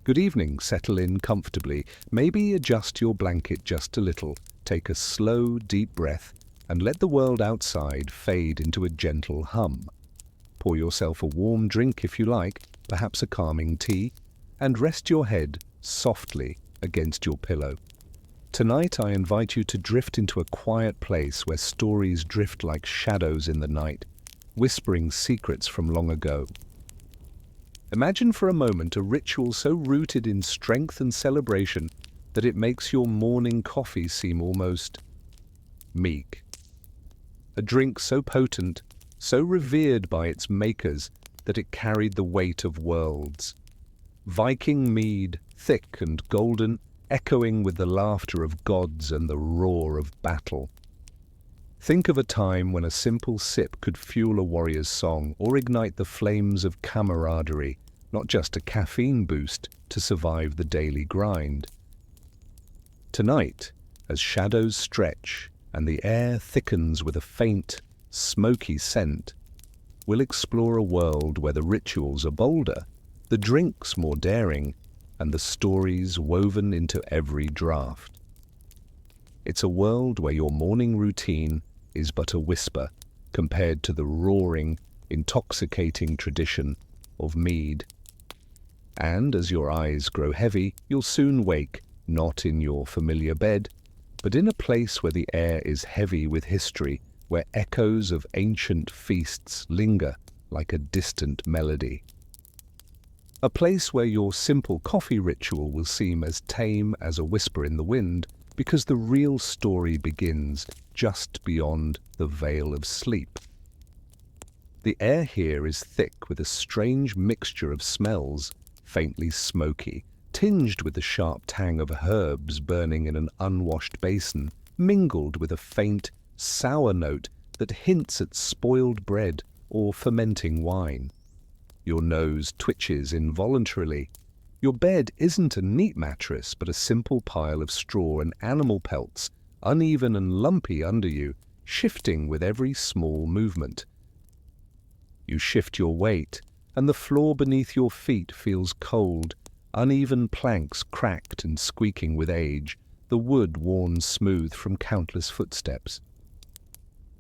Good evening, settle in comfortably, maybe adjust your blanket just a little, take a slow, deep breath, and let the world outside fade into a gentle hum. Pour yourself a warm drink if you like, perhaps a calming tea, and rest your head softly against your pillow. Tonight I invite you to drift into a quiet place where stories drift like shadows in the night, whispering secrets from long ago. Imagine for a moment a ritual so rooted in strength and celebration that it makes your morning coffee seem almost meek. A drink so potent, so revered by its makers that it carried the weight of worlds. Viking Mead, thick and golden, echoing with the laughter of gods and the roar of battle. Think of a time when a simple sip could fuel a warrior's song or ignite the flames of camaraderie, not just a caffeine boost to survive the daily grind. Tonight, as shadows stretch and the air thickens with a faint, smoky scent, we'll explore a world where the rituals are bolder, the drinks more daring, and the stories woven into every draught. It's a world where your morning routine is but a whisper compared to the roaring, intoxicating tradition of mead. And as your eyes grow heavy, you'll soon wake, not in your familiar bed, but in a place where the air is heavy with history, where echoes of ancient feasts linger like a distant melody. A place where your simple coffee ritual will seem as tame as a whisper in the wind, because the real story begins just beyond the veil of sleep. The air here is thick with a strange mixture of smells, faintly smoky, tinged with the sharp tang of herbs burning in an unwashed basin, mingled with a faint, sour note that hints at spoiled bread or fermenting wine. Your nose twitches involuntarily. Your bed isn't a neat mattress, but a simple pile of straw and animal pelts, uneven and lumpy under you, shifting with every small movement. You shift your weight, and the floor beneath your feet feels cold, uneven planks cracked and squeaking with age, the wood worn smooth from countless footsteps.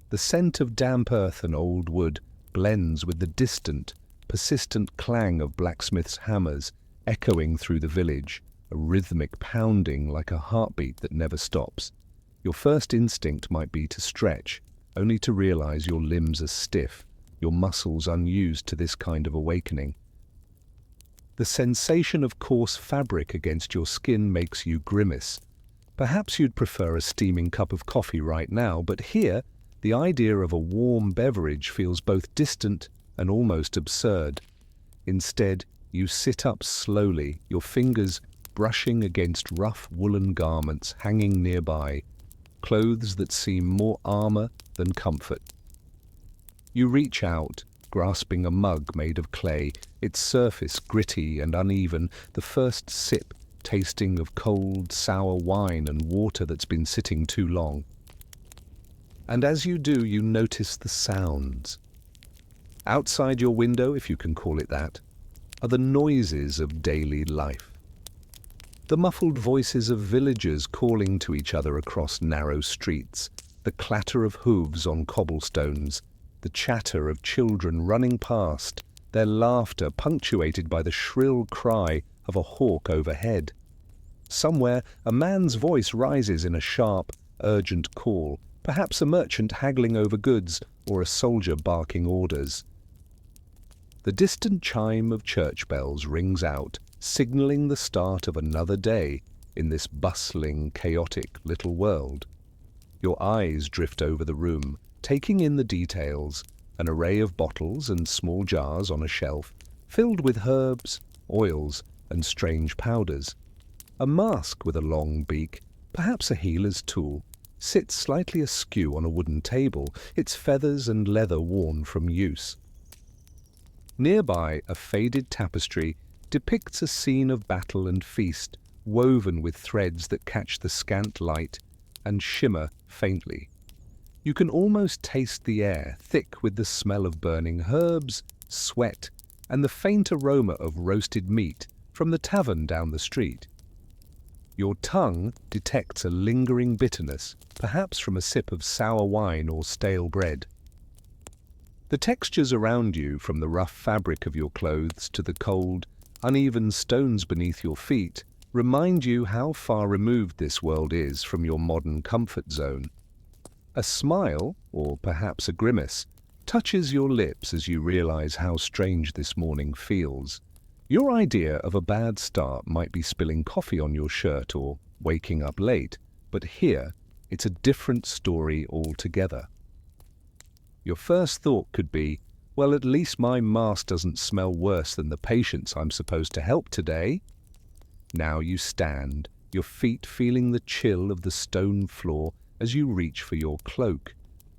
The scent of damp earth and old wood blends with the distant, persistent clang of blacksmiths' hammers echoing through the village, a rhythmic pounding like a heartbeat that never stops. Your first instinct might be to stretch, only to realize your limbs are stiff, your muscles unused to this kind of awakening. The sensation of coarse fabric against your skin makes you grimace. Perhaps you'd prefer a steaming cup of coffee right now, but here, the idea of a warm beverage feels both distant and almost absurd. Instead, you sit up slowly, your fingers brushing against rough woolen garments hanging nearby, clothes that seem more armor than comfort. You reach out, grasping a mug made of clay, its surface gritty and uneven, the first sip tasting of cold, sour wine and water that's been sitting too long. And as you do, you notice the sounds. Outside your window, if you can call it that, are the noises of daily life. The muffled voices of villagers calling to each other across narrow streets, the clatter of hooves on cobblestones, the chatter of children running past, their laughter punctuated by the shrill cry of a hawk overhead. Somewhere, a man's voice rises in a sharp, urgent call, perhaps a merchant haggling over goods or a soldier barking orders. The distant chime of church bells rings out, signaling the start of another day in this bustling, chaotic little world. Your eyes drift over the room, taking in the details, an array of bottles and small jars on a shelf, filled with herbs, oils, and strange powders. A mask with a long beak, perhaps a healer's tool, sits slightly askew on a wooden table, its feathers and leather worn from use. Nearby, a faded tapestry depicts a scene of battle and feast, woven with threads that catch the scant light and shimmer faintly. You can almost taste the air, thick with the smell of burning herbs, sweat, and the faint aroma of roasted meat from the tavern down the street. Your tongue detects a lingering bitterness, perhaps from a sip of sour wine or stale bread. The textures around you, from the rough fabric of your clothes to the cold, uneven stones beneath your feet, remind you how far removed this world is from your modern comfort zone. A smile, or perhaps a grimace, touches your lips as you realize how strange this morning feels. Your idea of a bad start might be spilling coffee on your shirt or waking up late, but here, it's a different story altogether. Your first thought could be, well, at least my mask doesn't smell worse than the patients I'm supposed to help today. Now you stand, your feet feeling the chill of the stone floor as you reach for your cloak.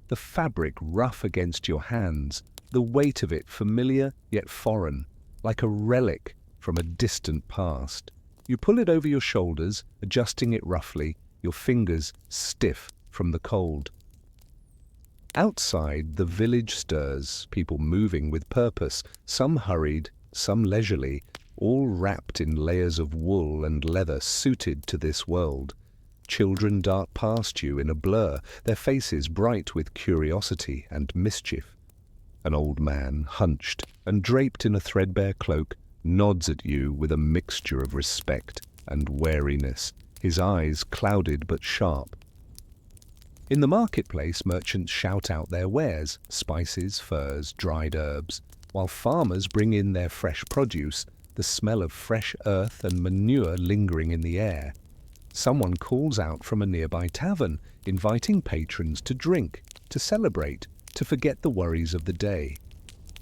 The fabric rough against your hands, the weight of it familiar yet foreign, like a relic from a distant past. You pull it over your shoulders, adjusting it roughly, your fingers stiff from the cold. Outside, the village stirs, people moving with purpose, some hurried, some leisurely, all wrapped in layers of wool and leather suited to this world. Children dart past you in a blur, their faces bright with curiosity and mischief. An old man, hunched and draped in a threadbare cloak, nods at you with a mixture of respect and wariness, his eyes clouded but sharp. In the marketplace, merchants shout out their wares, spices, furs, dried herbs, while farmers bring in their fresh produce, the smell of fresh earth and manure lingering in the air. Someone calls out from a nearby tavern, inviting patrons to drink, to celebrate, to forget the worries of the day.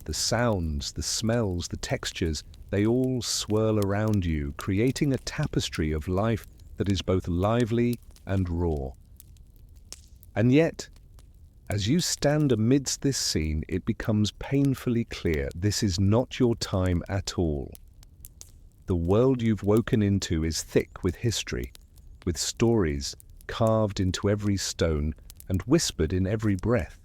The sounds, the smells, the textures, they all swirl around you, creating a tapestry of life that is both lively and raw. And yet, as you stand amidst this scene, it becomes painfully clear this is not your time at all. The world you've woken into is thick with history, with stories carved into every stone and whispered in every breath.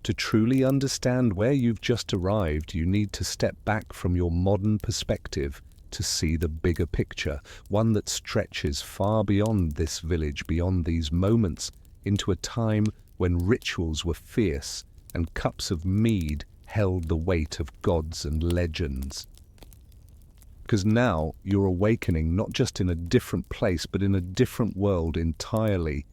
To truly understand where you've just arrived, you need to step back from your modern perspective to see the bigger picture, one that stretches far beyond this village, beyond these moments, into a time when rituals were fierce and cups of mead held the weight of gods and legends. Because now you're awakening not just in a different place, but in a different world entirely.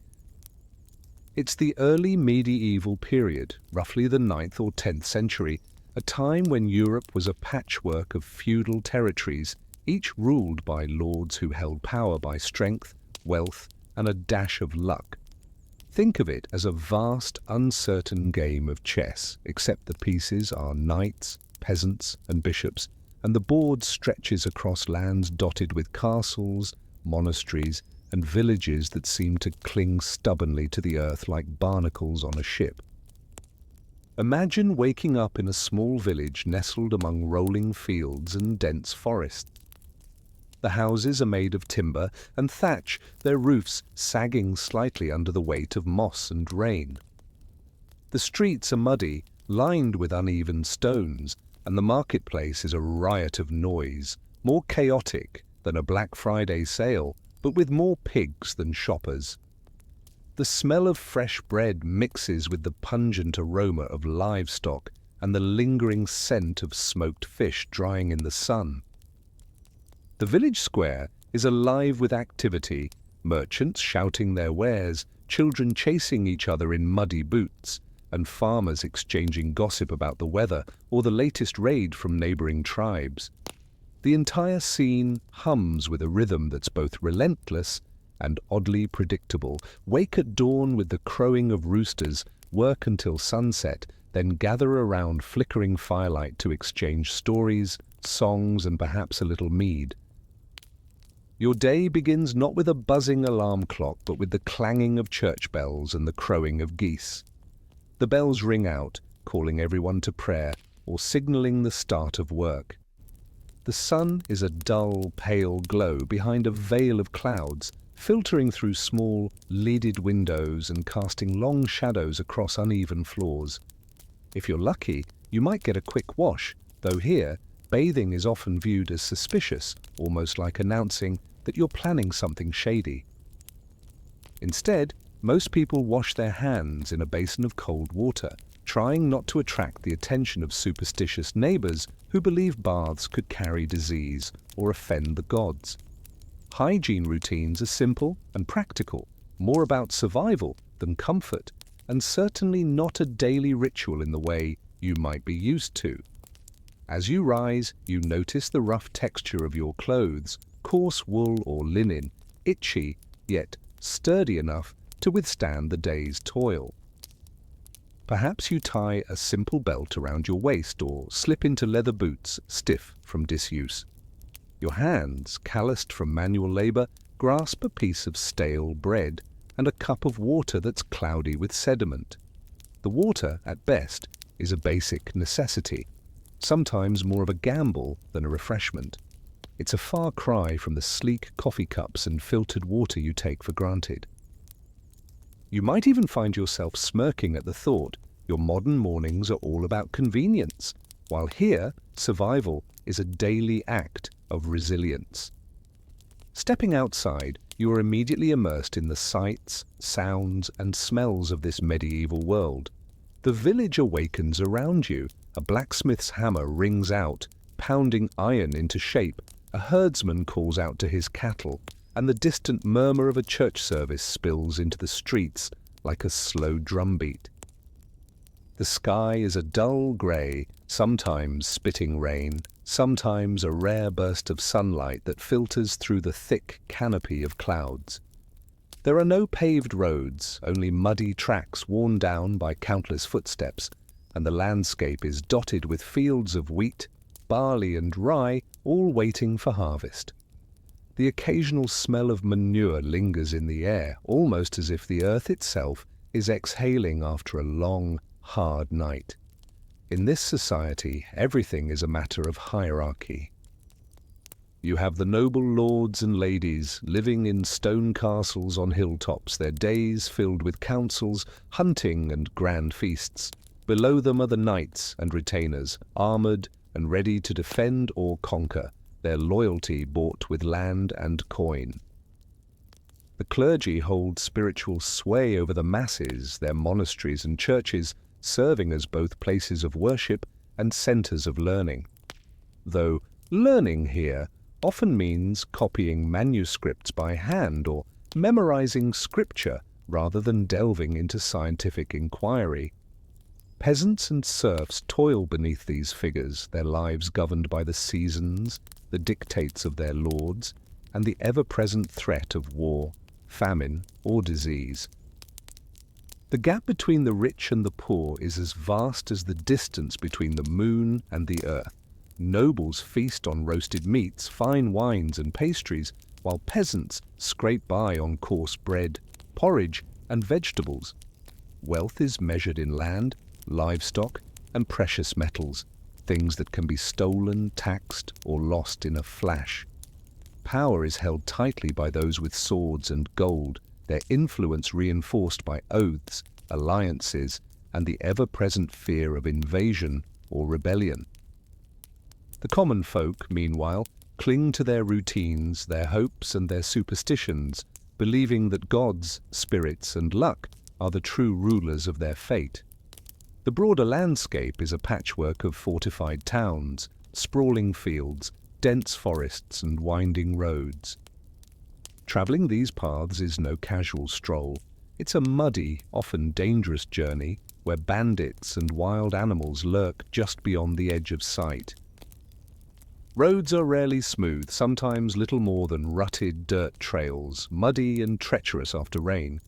It's the early medieval period, roughly the 9th or 10th century, a time when Europe was a patchwork of feudal territories, each ruled by lords who held power by strength, wealth, and a dash of luck. Think of it as a vast, uncertain game of chess, except the pieces are knights, peasants, and bishops, and the board stretches across lands dotted with castles, monasteries, and villages that seem to cling stubbornly to the earth like barnacles on a ship. Imagine waking up in a small village nestled among rolling fields and dense forests. The houses are made of timber and thatch, their roofs sagging slightly under the weight of moss and rain. The streets are muddy, lined with uneven stones, and the marketplace is a riot of noise, more chaotic than a Black Friday sale, but with more pigs than shoppers. The smell of fresh bread mixes with the pungent aroma of livestock and the lingering scent of smoked fish drying in the sun. The village square is alive with activity, merchants shouting their wares, children chasing each other in muddy boots, and farmers exchanging gossip about the weather or the latest raid from neighboring tribes. The entire scene hums with a rhythm that's both relentless and oddly predictable. Wake at dawn with the crowing of roosters, work until sunset, then gather around flickering firelight to exchange stories, songs, and perhaps a little mead. Your day begins not with a buzzing alarm clock, but with the clanging of church bells and the crowing of geese. The bells ring out, calling everyone to prayer or signaling the start of work. The sun is a dull, pale glow behind a veil of clouds, filtering through small, lidded windows and casting long shadows across uneven floors. If you're lucky, you might get a quick wash, though here, Bathing is often viewed as suspicious, almost like announcing that you're planning something shady. Instead, most people wash their hands in a basin of cold water, trying not to attract the attention of superstitious neighbors who believe baths could carry disease or offend the gods. Hygiene routines are simple and practical, more about survival than comfort, and certainly not a daily ritual in the way you might be used to. As you rise, you notice the rough texture of your clothes, coarse wool or linen, itchy yet sturdy enough to withstand the day's toil. Perhaps you tie a simple belt around your waist or slip into leather boots stiff from disuse. Your hands, calloused from manual labor, grasp a piece of stale bread and a cup of water that's cloudy with sediment. The water, at best, is a basic necessity, sometimes more of a gamble than a refreshment. It's a far cry from the sleek coffee cups and filtered water you take for granted. You might even find yourself smirking at the thought your modern mornings are all about convenience, while here, survival is a daily act of resilience. Stepping outside, you are immediately immersed in the sights, sounds, and smells of this medieval world. The village awakens around you. A blacksmith's hammer rings out, pounding iron into shape. A herdsman calls out to his cattle, and the distant murmur of a church service spills into the streets like a slow drumbeat. The sky is a dull grey, sometimes spitting rain, sometimes a rare burst of sunlight that filters through the thick canopy of clouds. There are no paved roads, only muddy tracks worn down by countless footsteps, and the landscape is dotted with fields of wheat, barley and rye, all waiting for harvest. The occasional smell of manure lingers in the air, almost as if the earth itself is exhaling after a long, hard night. In this society, everything is a matter of hierarchy. You have the noble lords and ladies living in stone castles on hilltops, their days filled with councils, hunting and grand feasts. Below them are the knights and retainers, armored and ready to defend or conquer, their loyalty bought with land and coin. The clergy hold spiritual sway over the masses, their monasteries and churches serving as both places of worship and centers of learning. Though learning here often means copying manuscripts by hand or memorizing scripture rather than delving into scientific inquiry. Peasants and serfs toil beneath these figures, their lives governed by the seasons, the dictates of their lords, and the ever-present threat of war, famine, or disease. The gap between the rich and the poor is as vast as the distance between the moon and the earth. Nobles feast on roasted meats, fine wines and pastries, while peasants scrape by on coarse bread, porridge, and vegetables. Wealth is measured in land, livestock, and precious metals, things that can be stolen, taxed, or lost in a flash. Power is held tightly by those with swords and gold, their influence reinforced by oaths, alliances, and the ever-present fear of invasion or rebellion. The common folk, meanwhile, cling to their routines, their hopes, and their superstitions, believing that gods, spirits, and luck are the true rulers of their fate. The broader landscape is a patchwork of fortified towns, sprawling fields, dense forests, and winding roads. Traveling these paths is no casual stroll. It's a muddy, often dangerous journey where bandits and wild animals lurk just beyond the edge of sight. Roads are rarely smooth, sometimes little more than rutted dirt trails, muddy and treacherous after rain.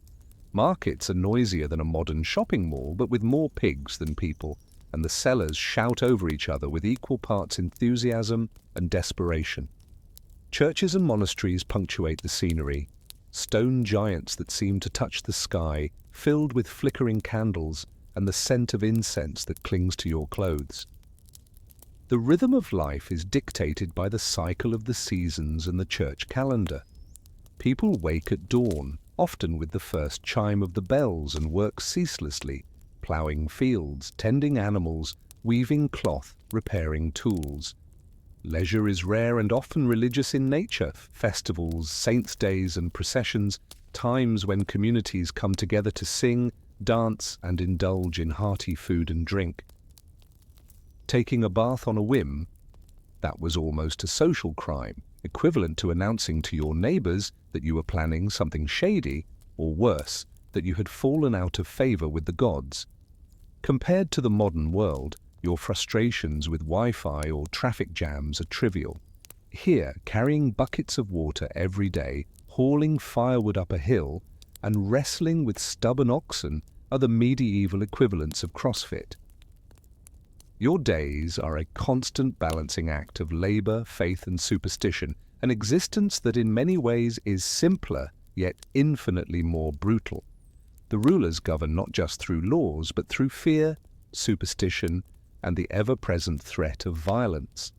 Markets are noisier than a modern shopping mall, but with more pigs than people, and the sellers shout over each other with equal parts enthusiasm and desperation. Churches and monasteries punctuate the scenery, stone giants that seem to touch the sky, filled with flickering candles and the scent of incense that clings to your clothes. The rhythm of life is dictated by the cycle of the seasons and the church calendar. People wake at dawn, often with the first chime of the bells, and work ceaselessly, ploughing fields, tending animals, weaving cloth, repairing tools. Leisure is rare and often religious in nature. Festivals, saints' days and processions, times when communities come together to sing, dance and indulge in hearty food and drink. Taking a bath on a whim, that was almost a social crime, equivalent to announcing to your neighbors that you were planning something shady, or worse, that you had fallen out of favor with the gods. Compared to the modern world, your frustrations with Wi-Fi or traffic jams are trivial. Here, carrying buckets of water every day, hauling firewood up a hill, and wrestling with stubborn oxen are the medieval equivalents of CrossFit. Your days are a constant balancing act of labor, faith and superstition, an existence that in many ways is simpler, yet infinitely more brutal. The rulers govern not just through laws, but through fear, superstition, and the ever-present threat of violence.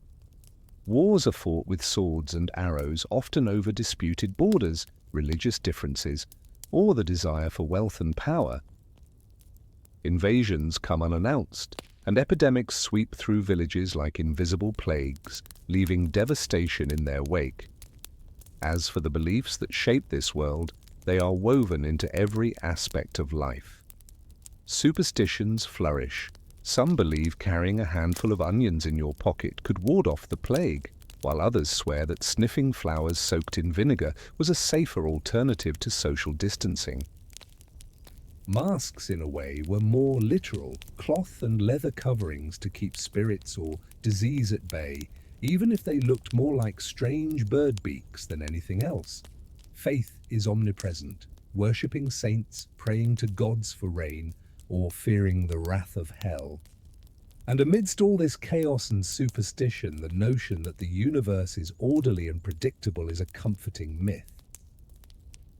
Wars are fought with swords and arrows, often over disputed borders, religious differences, or the desire for wealth and power. Invasions come unannounced, and epidemics sweep through villages like invisible plagues, leaving devastation in their wake. As for the beliefs that shape this world, they are woven into every aspect of life. Superstitions flourish. Some believe carrying a handful of onions in your pocket could ward off the plague, while others swear that sniffing flowers soaked in vinegar was a safer alternative to social distancing. Masks, in a way, were more literal, cloth and leather coverings to keep spirits or disease at bay, even if they looked more like strange bird beaks than anything else. Faith is omnipresent, worshipping saints, praying to gods for rain, or fearing the wrath of hell. And amidst all this chaos and superstition, the notion that the universe is orderly and predictable is a comforting myth.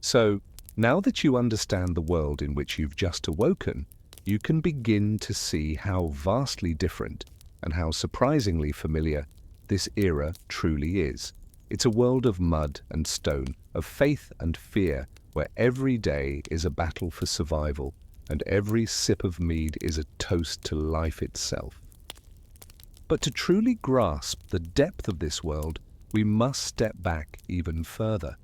So, now that you understand the world in which you've just awoken, you can begin to see how vastly different and how surprisingly familiar this era truly is. It's a world of mud and stone, of faith and fear, where every day is a battle for survival, and every sip of mead is a toast to life itself. But to truly grasp the depth of this world, we must step back even further,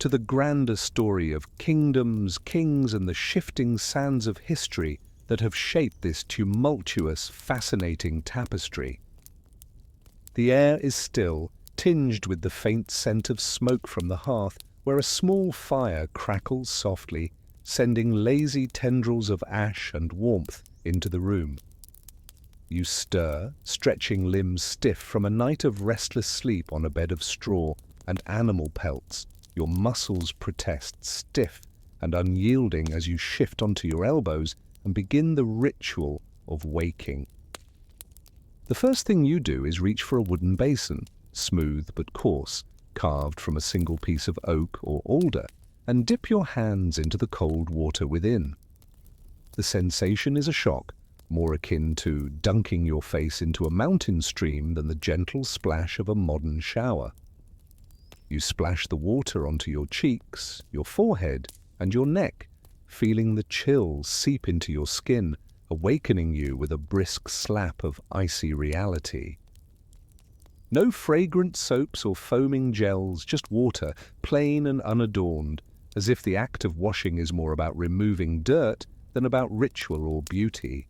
to the grander story of kingdoms, kings, and the shifting sands of history that have shaped this tumultuous, fascinating tapestry. The air is still, tinged with the faint scent of smoke from the hearth, where a small fire crackles softly, sending lazy tendrils of ash and warmth into the room. You stir, stretching limbs stiff from a night of restless sleep on a bed of straw and animal pelts. Your muscles protest, stiff and unyielding as you shift onto your elbows and begin the ritual of waking. The first thing you do is reach for a wooden basin, smooth but coarse, carved from a single piece of oak or alder, and dip your hands into the cold water within. The sensation is a shock, more akin to dunking your face into a mountain stream than the gentle splash of a modern shower. You splash the water onto your cheeks, your forehead, and your neck, feeling the chill seep into your skin, awakening you with a brisk slap of icy reality. No fragrant soaps or foaming gels, just water, plain and unadorned, as if the act of washing is more about removing dirt than about ritual or beauty.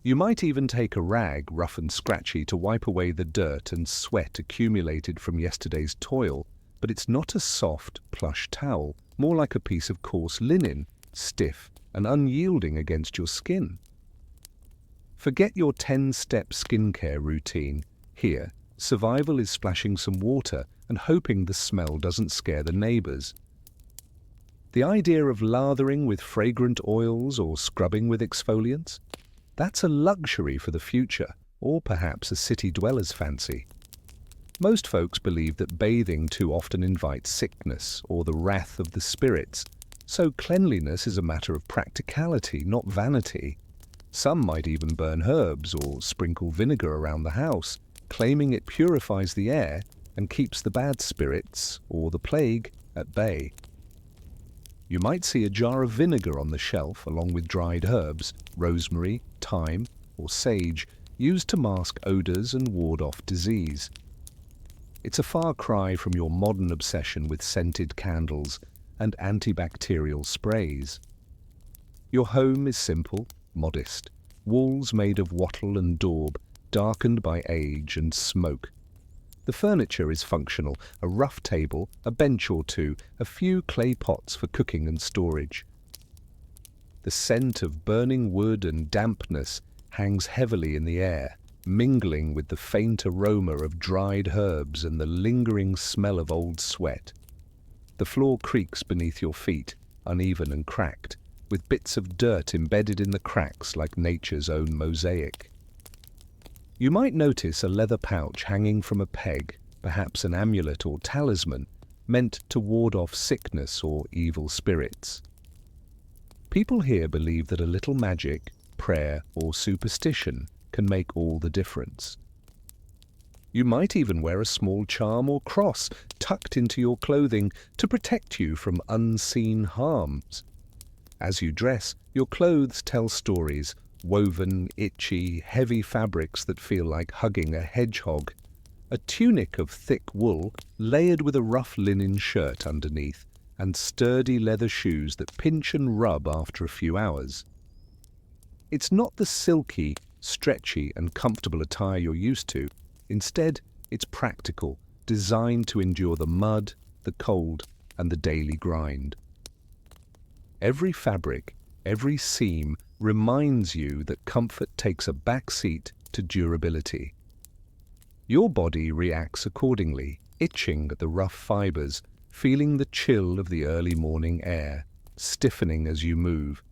You might even take a rag, rough and scratchy, to wipe away the dirt and sweat accumulated from yesterday's toil, but it's not a soft, plush towel, more like a piece of coarse linen, stiff and unyielding against your skin. Forget your 10-step skincare routine. Here, survival is splashing some water and hoping the smell doesn't scare the neighbors. The idea of lathering with fragrant oils or scrubbing with exfoliants? That's a luxury for the future, or perhaps a city dweller's fancy. Most folks believe that bathing too often invites sickness or the wrath of the spirits, so cleanliness is a matter of practicality, not vanity. Some might even burn herbs or sprinkle vinegar around the house, claiming it purifies the air and keeps the bad spirits or the plague at bay. You might see a jar of vinegar on the shelf along with dried herbs, rosemary, thyme, or sage, used to mask odors and ward off disease. It's a far cry from your modern obsession with scented candles and antibacterial sprays. Your home is simple, modest, walls made of wattle and daub, darkened by age and smoke. The furniture is functional, a rough table, a bench or two, a few clay pots for cooking and storage. The scent of burning wood and dampness hangs heavily in the air, mingling with the faint aroma of dried herbs and the lingering smell of old sweat. The floor creaks beneath your feet, uneven and cracked, with bits of dirt embedded in the cracks like nature's own mosaic. You might notice a leather pouch hanging from a peg, perhaps an amulet or talisman, meant to ward off sickness or evil spirits. People here believe that a little magic, prayer, or superstition can make all the difference. You might even wear a small charm or cross tucked into your clothing to protect you from unseen harms. As you dress, your clothes tell stories, woven, itchy, heavy fabrics that feel like hugging a hedgehog. A tunic of thick wool layered with a rough linen shirt underneath, and sturdy leather shoes that pinch and rub after a few hours. It's not the silky, stretchy and comfortable attire you're used to. Instead, it's practical, designed to endure the mud, the cold, and the daily grind. Every fabric, every seam reminds you that comfort takes a back seat to durability. Your body reacts accordingly, itching at the rough fibers, feeling the chill of the early morning air, stiffening as you move.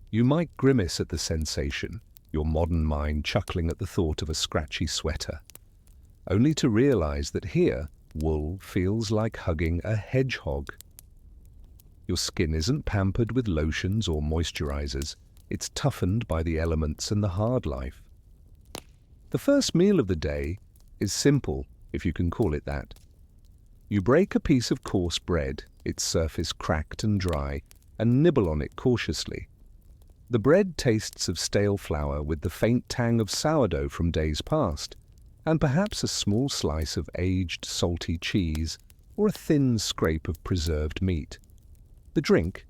You might grimace at the sensation, your modern mind chuckling at the thought of a scratchy sweater, only to realize that here, wool feels like hugging a hedgehog. Your skin isn't pampered with lotions or moisturizers. It's toughened by the elements and the hard life. The first meal of the day is simple, if you can call it that. You break a piece of coarse bread, its surface cracked and dry, and nibble on it cautiously. The bread tastes of stale flour with the faint tang of sourdough from days past, and perhaps a small slice of aged salty cheese or a thin scrape of preserved meat. The drink?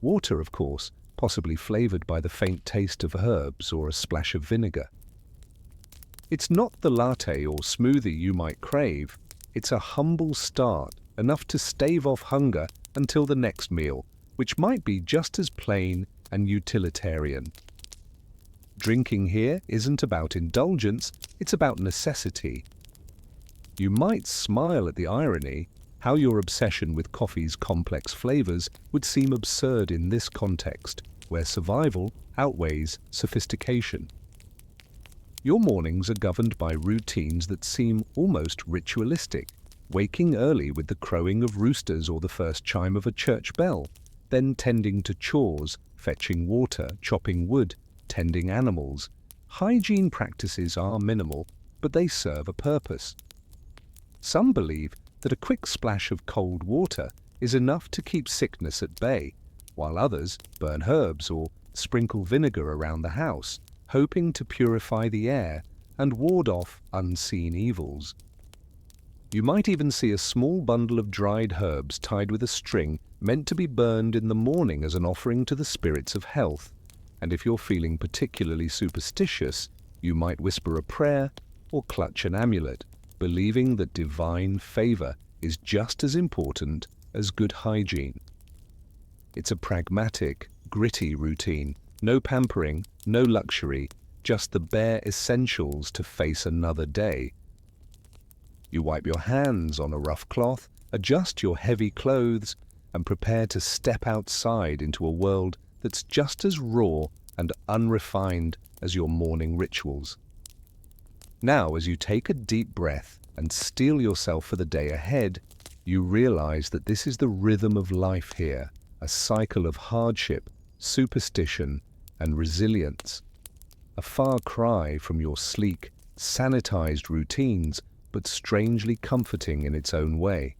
Water, of course, possibly flavored by the faint taste of herbs or a splash of vinegar. It's not the latte or smoothie you might crave. It's a humble start, enough to stave off hunger until the next meal, which might be just as plain and utilitarian. Drinking here isn't about indulgence, it's about necessity. You might smile at the irony, how your obsession with coffee's complex flavors would seem absurd in this context, where survival outweighs sophistication. Your mornings are governed by routines that seem almost ritualistic, waking early with the crowing of roosters or the first chime of a church bell, then tending to chores, fetching water, chopping wood, tending animals. Hygiene practices are minimal, but they serve a purpose. Some believe that a quick splash of cold water is enough to keep sickness at bay, while others burn herbs or sprinkle vinegar around the house, hoping to purify the air and ward off unseen evils. You might even see a small bundle of dried herbs tied with a string meant to be burned in the morning as an offering to the spirits of health, and if you're feeling particularly superstitious, you might whisper a prayer or clutch an amulet, believing that divine favor is just as important as good hygiene. It's a pragmatic, gritty routine. No pampering, no luxury, just the bare essentials to face another day. You wipe your hands on a rough cloth, adjust your heavy clothes, and prepare to step outside into a world that's just as raw and unrefined as your morning rituals. Now, as you take a deep breath and steel yourself for the day ahead, you realize that this is the rhythm of life here, a cycle of hardship, superstition, and resilience. A far cry from your sleek, sanitized routines, but strangely comforting in its own way.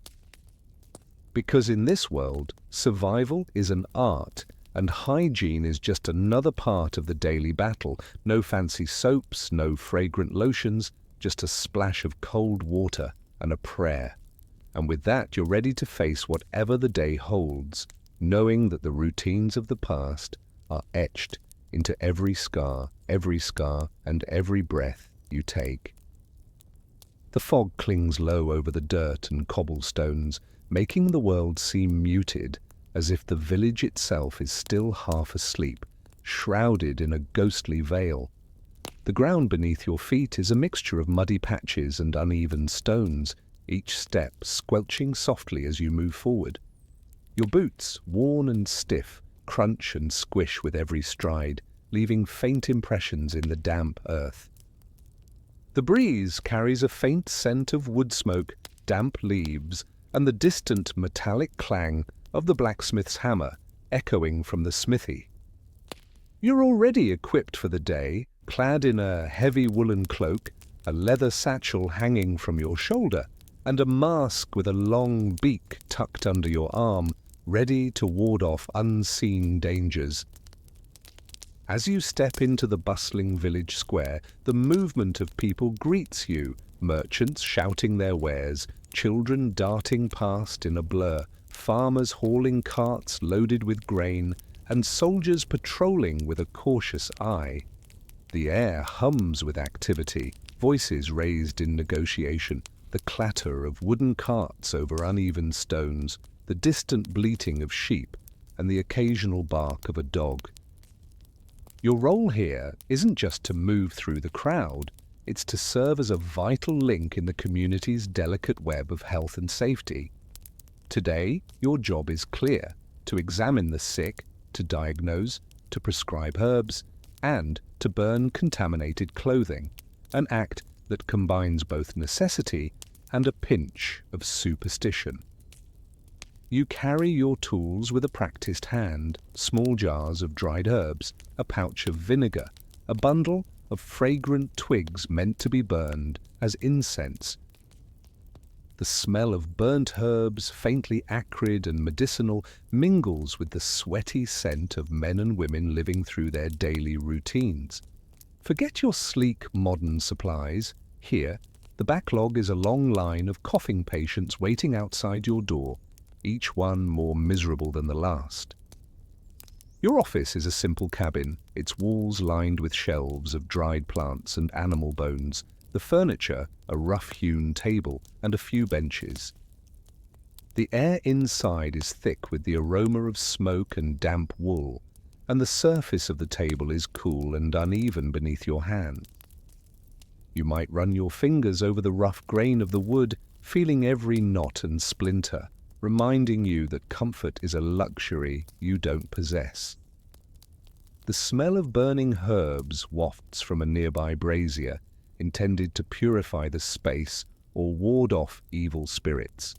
Because in this world, survival is an art, And hygiene is just another part of the daily battle. No fancy soaps, no fragrant lotions, just a splash of cold water and a prayer. And with that, you're ready to face whatever the day holds, knowing that the routines of the past are etched into every scar, and every breath you take. The fog clings low over the dirt and cobblestones, making the world seem muted, as if the village itself is still half asleep, shrouded in a ghostly veil. The ground beneath your feet is a mixture of muddy patches and uneven stones, each step squelching softly as you move forward. Your boots, worn and stiff, crunch and squish with every stride, leaving faint impressions in the damp earth. The breeze carries a faint scent of wood smoke, damp leaves, and the distant metallic clang of the blacksmith's hammer echoing from the smithy. You're already equipped for the day, clad in a heavy woolen cloak, a leather satchel hanging from your shoulder, and a mask with a long beak tucked under your arm, ready to ward off unseen dangers. As you step into the bustling village square, the movement of people greets you, merchants shouting their wares, children darting past in a blur, farmers hauling carts loaded with grain, and soldiers patrolling with a cautious eye. The air hums with activity, voices raised in negotiation, the clatter of wooden carts over uneven stones, the distant bleating of sheep, and the occasional bark of a dog. Your role here isn't just to move through the crowd, it's to serve as a vital link in the community's delicate web of health and safety. Today, your job is clear: to examine the sick, to diagnose, to prescribe herbs, and to burn contaminated clothing, an act that combines both necessity and a pinch of superstition. You carry your tools with a practiced hand, small jars of dried herbs, a pouch of vinegar, a bundle of fragrant twigs meant to be burned as incense. The smell of burnt herbs, faintly acrid and medicinal, mingles with the sweaty scent of men and women living through their daily routines. Forget your sleek, modern supplies. Here, the backlog is a long line of coughing patients waiting outside your door, each one more miserable than the last. Your office is a simple cabin, its walls lined with shelves of dried plants and animal bones, the furniture a rough-hewn table and a few benches. The air inside is thick with the aroma of smoke and damp wool, and the surface of the table is cool and uneven beneath your hand. You might run your fingers over the rough grain of the wood, feeling every knot and splinter, reminding you that comfort is a luxury you don't possess. The smell of burning herbs wafts from a nearby brazier, intended to purify the space or ward off evil spirits.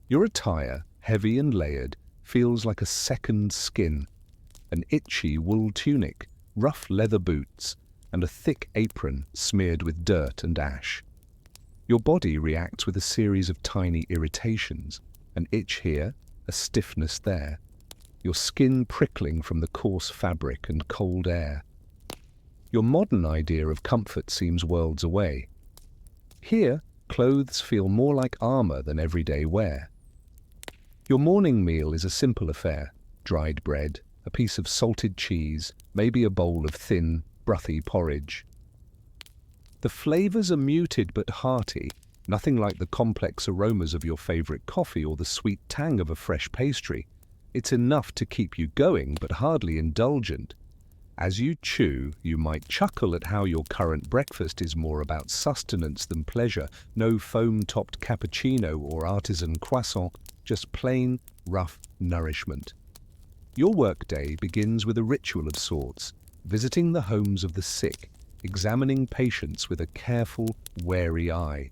Your attire, heavy and layered, feels like a second skin: an itchy wool tunic, rough leather boots, and a thick apron smeared with dirt and ash. Your body reacts with a series of tiny irritations, an itch here, a stiffness there, your skin prickling from the coarse fabric and cold air. Your modern idea of comfort seems worlds away. Here, clothes feel more like armor than everyday wear. Your morning meal is a simple affair: dried bread, a piece of salted cheese, maybe a bowl of thin, brothy porridge. The flavors are muted but hearty, nothing like the complex aromas of your favorite coffee or the sweet tang of a fresh pastry. It's enough to keep you going, but hardly indulgent. As you chew, you might chuckle at how your current breakfast is more about sustenance than pleasure. No foam-topped cappuccino or artisan croissant, just plain, rough nourishment. Your workday begins with a ritual of sorts, visiting the homes of the sick, examining patients with a careful, wary eye.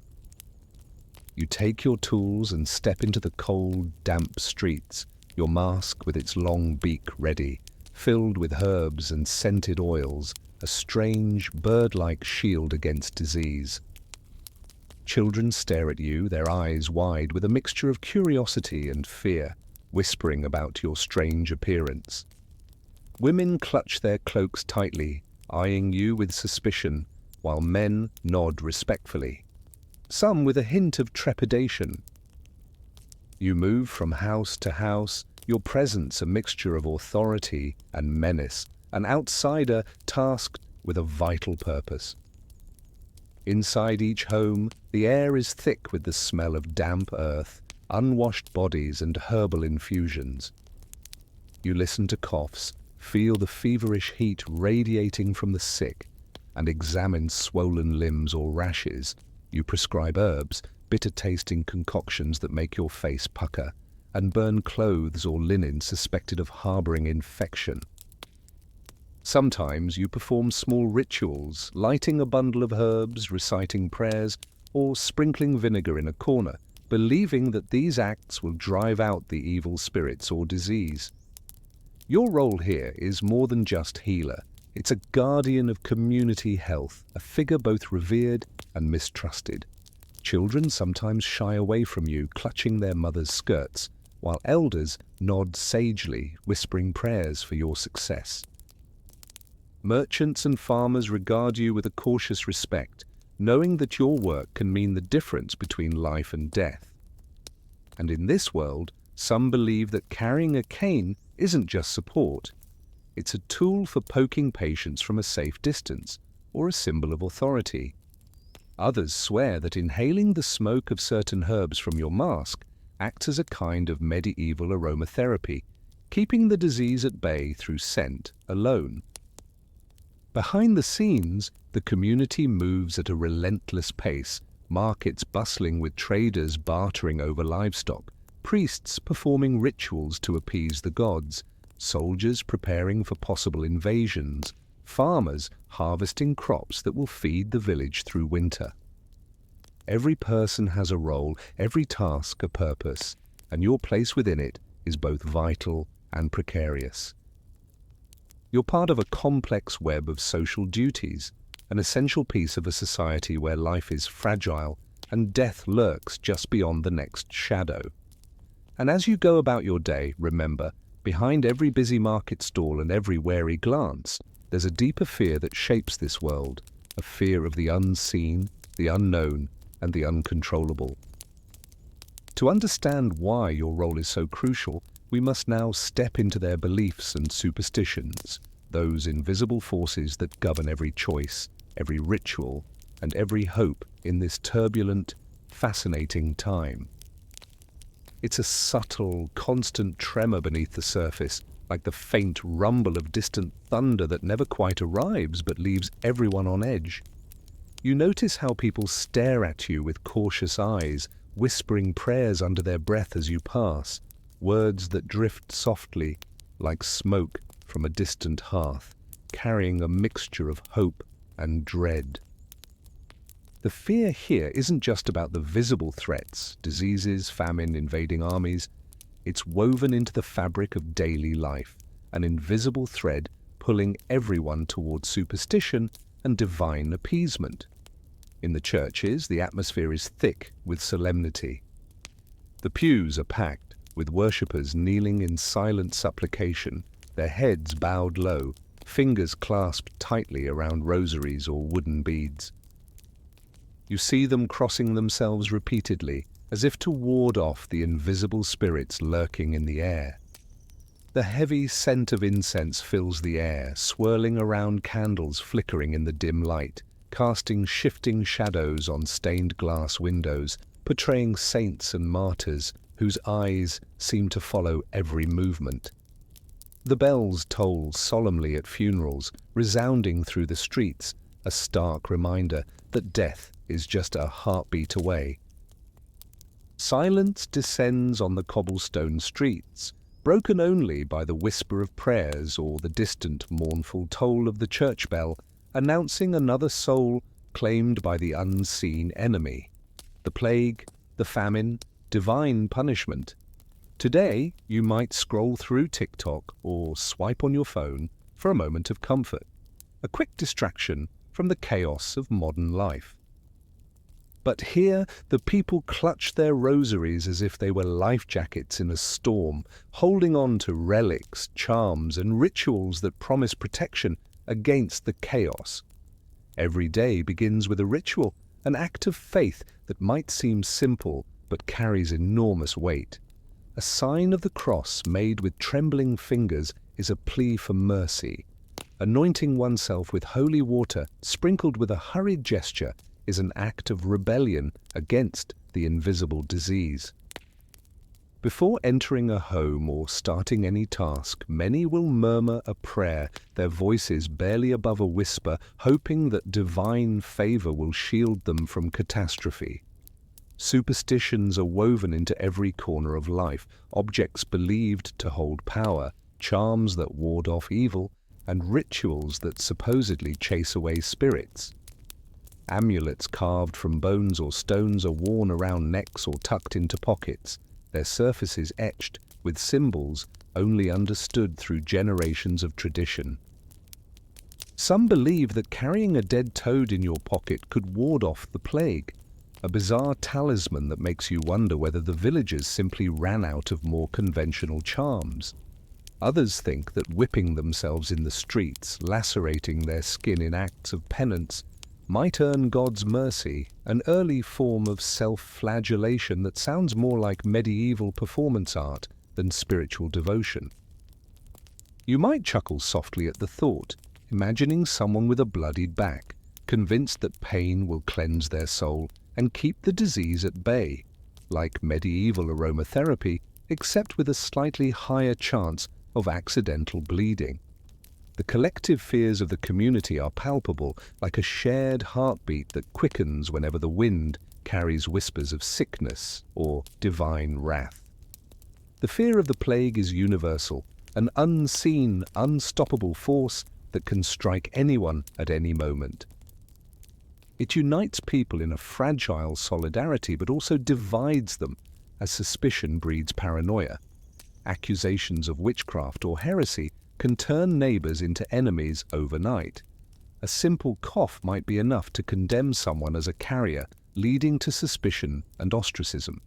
You take your tools and step into the cold, damp streets, your mask with its long beak ready, filled with herbs and scented oils, a strange, bird-like shield against disease. Children stare at you, their eyes wide with a mixture of curiosity and fear, whispering about your strange appearance. Women clutch their cloaks tightly, eyeing you with suspicion, while men nod respectfully, some with a hint of trepidation. You move from house to house, your presence a mixture of authority and menace, an outsider tasked with a vital purpose. Inside each home, the air is thick with the smell of damp earth, unwashed bodies and herbal infusions. You listen to coughs, feel the feverish heat radiating from the sick, and examine swollen limbs or rashes. You prescribe herbs, bitter-tasting concoctions that make your face pucker, and burn clothes or linen suspected of harboring infection. Sometimes you perform small rituals, lighting a bundle of herbs, reciting prayers, or sprinkling vinegar in a corner, believing that these acts will drive out the evil spirits or disease. Your role here is more than just healer. It's a guardian of community health, a figure both revered and mistrusted. Children sometimes shy away from you, clutching their mother's skirts, while elders nod sagely, whispering prayers for your success. Merchants and farmers regard you with a cautious respect, knowing that your work can mean the difference between life and death. And in this world, some believe that carrying a cane isn't just support. It's a tool for poking patients from a safe distance, or a symbol of authority. Others swear that inhaling the smoke of certain herbs from your mask acts as a kind of medieval aromatherapy, keeping the disease at bay through scent alone. Behind the scenes, the community moves at a relentless pace, markets bustling with traders bartering over livestock, priests performing rituals to appease the gods, soldiers preparing for possible invasions, farmers harvesting crops that will feed the village through winter. Every person has a role, every task a purpose, and your place within it is both vital and precarious. You're part of a complex web of social duties, an essential piece of a society where life is fragile and death lurks just beyond the next shadow. And as you go about your day, remember, behind every busy market stall and every wary glance, there's a deeper fear that shapes this world, a fear of the unseen, the unknown, and the uncontrollable. To understand why your role is so crucial, we must now step into their beliefs and superstitions, those invisible forces that govern every choice, every ritual, and every hope in this turbulent, fascinating time. It's a subtle, constant tremor beneath the surface, like the faint rumble of distant thunder that never quite arrives but leaves everyone on edge. You notice how people stare at you with cautious eyes, whispering prayers under their breath as you pass, words that drift softly, like smoke from a distant hearth, carrying a mixture of hope and dread. The fear here isn't just about the visible threats, diseases, famine, invading armies. It's woven into the fabric of daily life, an invisible thread pulling everyone toward superstition and divine appeasement. In the churches, the atmosphere is thick with solemnity. The pews are packed, with worshippers kneeling in silent supplication, their heads bowed low, fingers clasped tightly around rosaries or wooden beads. You see them crossing themselves repeatedly, as if to ward off the invisible spirits lurking in the air. The heavy scent of incense fills the air, swirling around candles flickering in the dim light, casting shifting shadows on stained glass windows, portraying saints and martyrs whose eyes seem to follow every movement. The bells toll solemnly at funerals, resounding through the streets, a stark reminder that death is just a heartbeat away. Silence descends on the cobblestone streets, broken only by the whisper of prayers or the distant mournful toll of the church bell, announcing another soul claimed by the unseen enemy. The plague, the famine, divine punishment. Today, you might scroll through TikTok or swipe on your phone for a moment of comfort, a quick distraction from the chaos of modern life. But here, the people clutched their rosaries as if they were life jackets in a storm, holding on to relics, charms, and rituals that promise protection against the chaos. Every day begins with a ritual, an act of faith that might seem simple but carries enormous weight. A sign of the cross made with trembling fingers is a plea for mercy. Anointing oneself with holy water sprinkled with a hurried gesture is an act of rebellion against the invisible disease. Before entering a home or starting any task, many will murmur a prayer, their voices barely above a whisper, hoping that divine favor will shield them from catastrophe. Superstitions are woven into every corner of life, objects believed to hold power, charms that ward off evil, and rituals that supposedly chase away spirits. Amulets carved from bones or stones are worn around necks or tucked into pockets, their surfaces etched with symbols only understood through generations of tradition. Some believe that carrying a dead toad in your pocket could ward off the plague, a bizarre talisman that makes you wonder whether the villagers simply ran out of more conventional charms. Others think that whipping themselves in the streets, lacerating their skin in acts of penance, might earn God's mercy, an early form of self-flagellation that sounds more like medieval performance art than spiritual devotion. You might chuckle softly at the thought, imagining someone with a bloodied back, convinced that pain will cleanse their soul and keep the disease at bay, like medieval aromatherapy, except with a slightly higher chance of accidental bleeding. The collective fears of the community are palpable, like a shared heartbeat that quickens whenever the wind carries whispers of sickness or divine wrath. The fear of the plague is universal, an unseen, unstoppable force that can strike anyone at any moment. It unites people in a fragile solidarity but also divides them, as suspicion breeds paranoia. Accusations of witchcraft or heresy can turn neighbors into enemies overnight. A simple cough might be enough to condemn someone as a carrier, leading to suspicion and ostracism.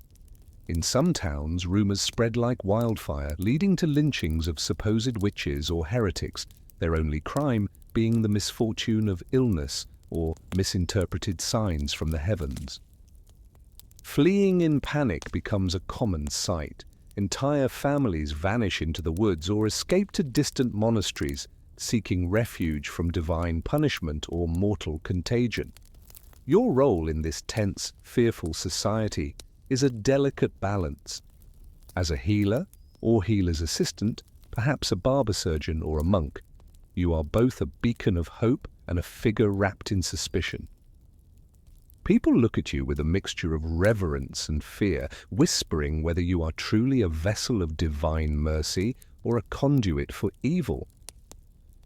In some towns, rumors spread like wildfire, leading to lynchings of supposed witches or heretics, their only crime being the misfortune of illness or misinterpreted signs from the heavens. Fleeing in panic becomes a common sight. Entire families vanish into the woods or escape to distant monasteries, seeking refuge from divine punishment or mortal contagion. Your role in this tense, fearful society is a delicate balance. As a healer or healer's assistant, perhaps a barber surgeon or a monk, you are both a beacon of hope and a figure wrapped in suspicion. People look at you with a mixture of reverence and fear, whispering whether you are truly a vessel of divine mercy or a conduit for evil.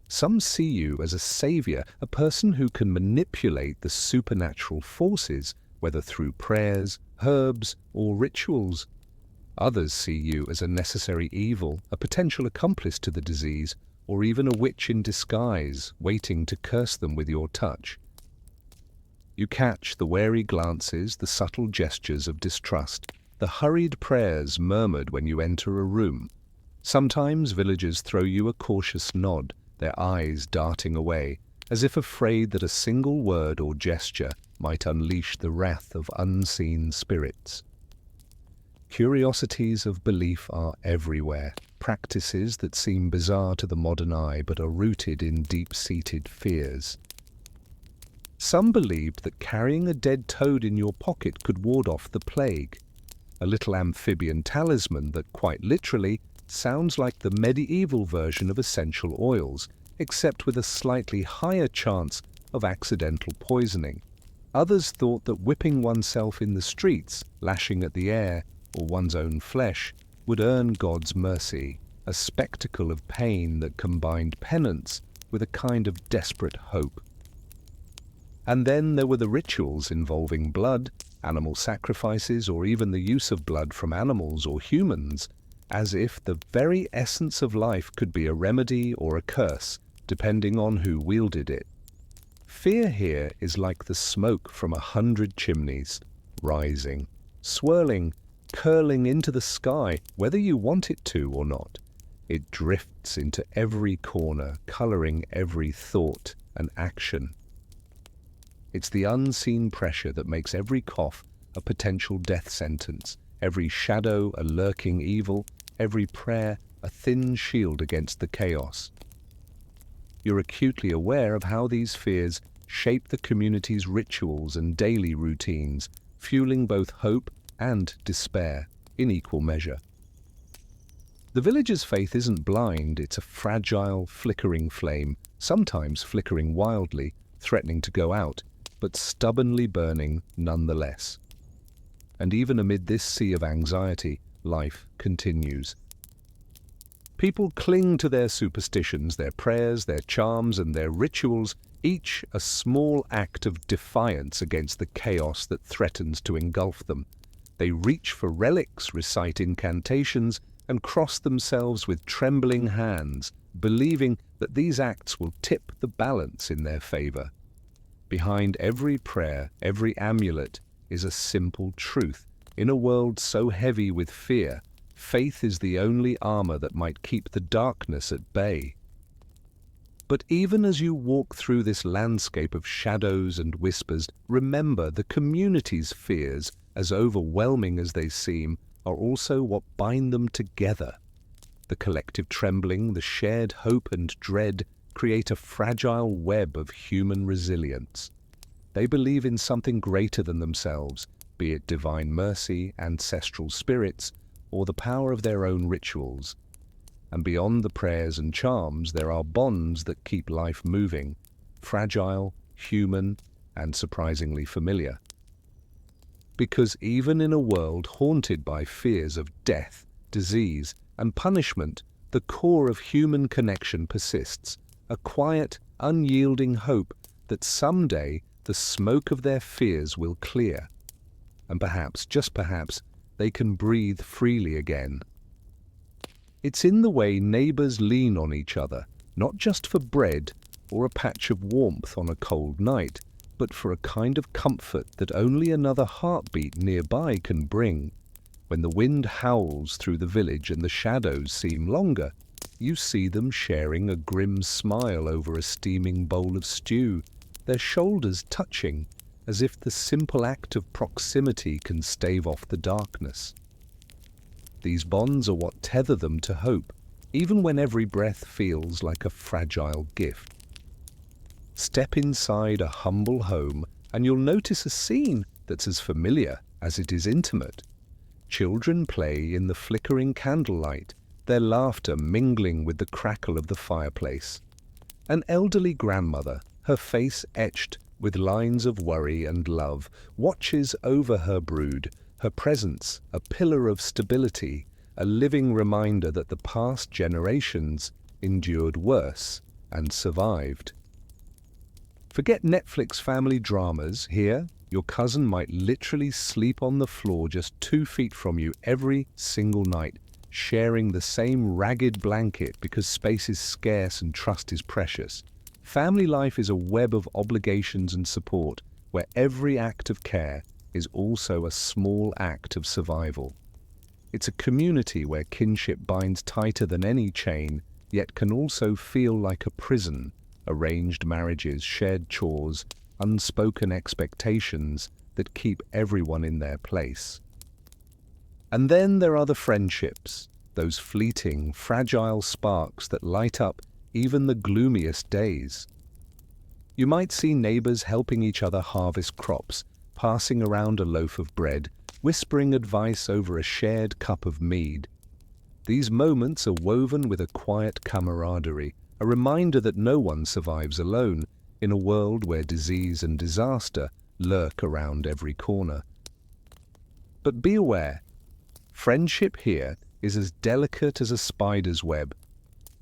Some see you as a savior, a person who can manipulate the supernatural forces, whether through prayers, herbs, or rituals. Others see you as a necessary evil, a potential accomplice to the disease, or even a witch in disguise, waiting to curse them with your touch. You catch the wary glances, the subtle gestures of distrust, the hurried prayers murmured when you enter a room. Sometimes villagers throw you a cautious nod, their eyes darting away, as if afraid that a single word or gesture might unleash the wrath of unseen spirits. Curiosities of belief are everywhere, practices that seem bizarre to the modern eye but are rooted in deep-seated fears. Some believed that carrying a dead toad in your pocket could ward off the plague, a little amphibian talisman that quite literally sounds like the medieval version of essential oils, except with a slightly higher chance of accidental poisoning. Others thought that whipping oneself in the streets, lashing at the air, or one's own flesh, would earn God's mercy, a spectacle of pain that combined penance with a kind of desperate hope. And then there were the rituals involving blood, animal sacrifices, or even the use of blood from animals or humans, as if the very essence of life could be a remedy or a curse, depending on who wielded it. Fear here is like the smoke from 100 chimneys, rising, swirling, curling into the sky, whether you want it to or not. It drifts into every corner, coloring every thought and action. It's the unseen pressure that makes every cough a potential death sentence, every shadow a lurking evil, every prayer a thin shield against the chaos. You're acutely aware of how these fears shape the community's rituals and daily routines, fueling both hope and despair in equal measure. The village's faith isn't blind, it's a fragile, flickering flame, sometimes flickering wildly, threatening to go out, but stubbornly burning nonetheless. And even amid this sea of anxiety, life continues. People cling to their superstitions, their prayers, their charms, and their rituals, each a small act of defiance against the chaos that threatens to engulf them. They reach for relics, recite incantations, and cross themselves with trembling hands, believing that these acts will tip the balance in their favor. Behind every prayer, every amulet, is a simple truth. In a world so heavy with fear, faith is the only armor that might keep the darkness at bay. But even as you walk through this landscape of shadows and whispers, remember the community's fears, as overwhelming as they seem, are also what bind them together. The collective trembling, the shared hope and dread create a fragile web of human resilience. They believe in something greater than themselves, be it divine mercy, ancestral spirits, or the power of their own rituals. And beyond the prayers and charms, there are bonds that keep life moving, fragile, human, and surprisingly familiar. Because even in a world haunted by fears of death, disease, and punishment, the core of human connection persists, a quiet, unyielding hope that someday the smoke of their fears will clear, and perhaps, just perhaps, they can breathe freely again. It's in the way neighbors lean on each other, not just for bread or a patch of warmth on a cold night, but for a kind of comfort that only another heartbeat nearby can bring. When the wind howls through the village and the shadows seem longer, you see them sharing a grim smile over a steaming bowl of stew, their shoulders touching, as if the simple act of proximity can stave off the darkness. These bonds are what tether them to hope, even when every breath feels like a fragile gift. Step inside a humble home and you'll notice a scene that's as familiar as it is intimate. Children play in the flickering candlelight, their laughter mingling with the crackle of the fireplace. An elderly grandmother, her face etched with lines of worry and love, watches over her brood, her presence a pillar of stability, a living reminder that the past generations endured worse and survived. Forget Netflix family dramas. Here, your cousin might literally sleep on the floor just 2 feet from you every single night, sharing the same ragged blanket because space is scarce and trust is precious. Family life is a web of obligations and support, where every act of care is also a small act of survival. It's a community where kinship binds tighter than any chain, yet can also feel like a prison. Arranged marriages, shared chores, unspoken expectations that keep everyone in their place. And then there are the friendships, those fleeting, fragile sparks that light up even the gloomiest days. You might see neighbors helping each other harvest crops, passing around a loaf of bread, whispering advice over a shared cup of mead. These moments are woven with a quiet camaraderie, a reminder that no one survives alone in a world where disease and disaster lurk around every corner. But be aware, friendship here is as delicate as a spider's web.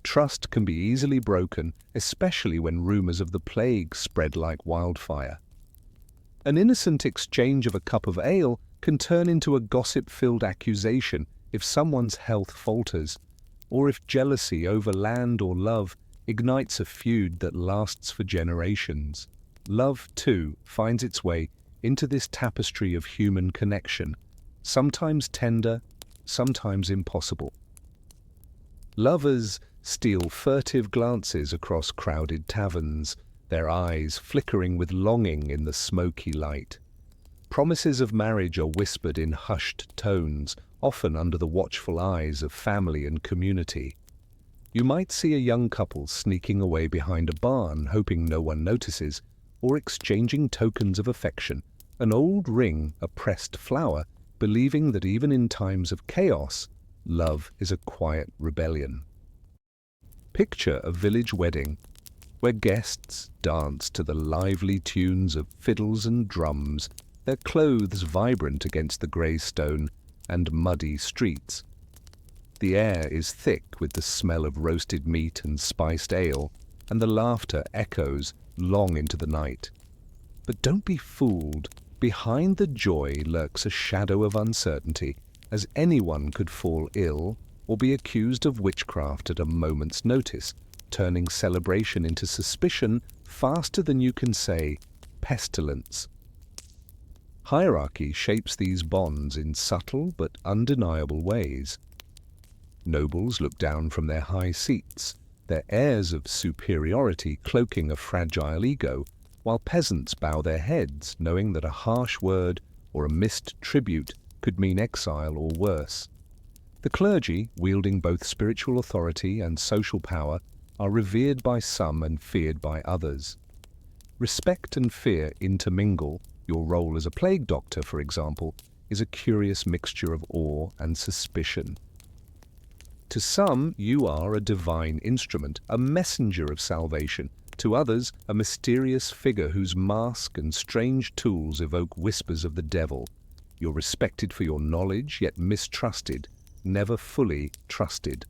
Trust can be easily broken, especially when rumors of the plague spread like wildfire. An innocent exchange of a cup of ale can turn into a gossip-filled accusation if someone's health falters, or if jealousy over land or love ignites a feud that lasts for generations. Love, too, finds its way into this tapestry of human connection, sometimes tender, sometimes impossible. Lovers steal furtive glances across crowded taverns, their eyes flickering with longing in the smoky light. Promises of marriage are whispered in hushed tones, often under the watchful eyes of family and community. You might see a young couple sneaking away behind a barn, hoping no one notices, or exchanging tokens of affection, an old ring, a pressed flower, believing that even in times of chaos, love is a quiet rebellion. Picture a village wedding where guests dance to the lively tunes of fiddles and drums, their clothes vibrant against the grey stone and muddy streets. The air is thick with the smell of roasted meat and spiced ale, and the laughter echoes long into the night. But don't be fooled. Behind the joy lurks a shadow of uncertainty, as anyone could fall ill or be accused of witchcraft at a moment's notice, turning celebration into suspicion faster than you can say pestilence. Hierarchy shapes these bonds in subtle but undeniable ways. Nobles look down from their high seats, their airs of superiority cloaking a fragile ego, while peasants bow their heads, knowing that a harsh word or a missed tribute could mean exile or worse. The clergy, wielding both spiritual authority and social power, are revered by some and feared by others. Respect and fear intermingle. Your role as a plague doctor, for example, is a curious mixture of awe and suspicion. To some, you are a divine instrument, a messenger of salvation. To others, a mysterious figure whose mask and strange tools evoke whispers of the devil. You're respected for your knowledge, yet mistrusted, never fully trusted.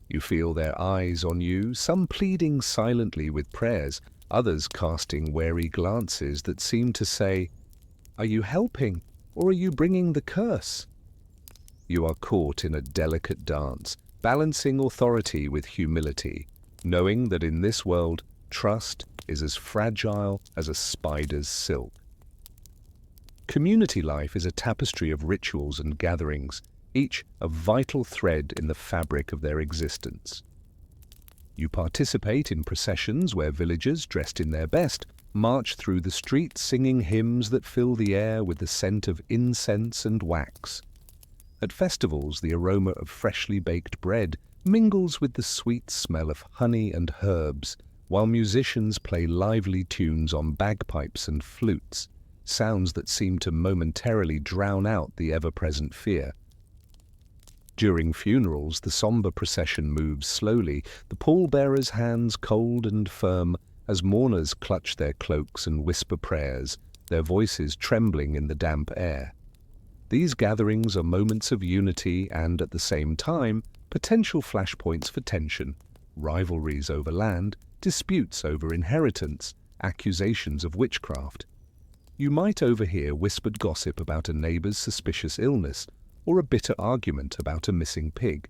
You feel their eyes on you, some pleading silently with prayers, others casting wary glances that seem to say, "Are you helping, or are you bringing the curse?" You are caught in a delicate dance, balancing authority with humility, knowing that in this world, trust is as fragile as a spider's silk. Community life is a tapestry of rituals and gatherings, each a vital thread in the fabric of their existence. You participate in processions where villagers, dressed in their best, march through the streets singing hymns that fill the air with the scent of incense and wax. At festivals, the aroma of freshly baked bread mingles with the sweet smell of honey and herbs, while musicians play lively tunes on bagpipes and flutes, sounds that seem to momentarily drown out the ever-present fear. During funerals, the somber procession moves slowly, the pallbearers' hands cold and firm as mourners clutch their cloaks and whisper prayers, their voices trembling in the damp air. These gatherings are moments of unity and, at the same time, potential flashpoints for tension, rivalries over land, disputes over inheritance, accusations of witchcraft. You might overhear whispered gossip about a neighbor's suspicious illness, or a bitter argument about a missing pig.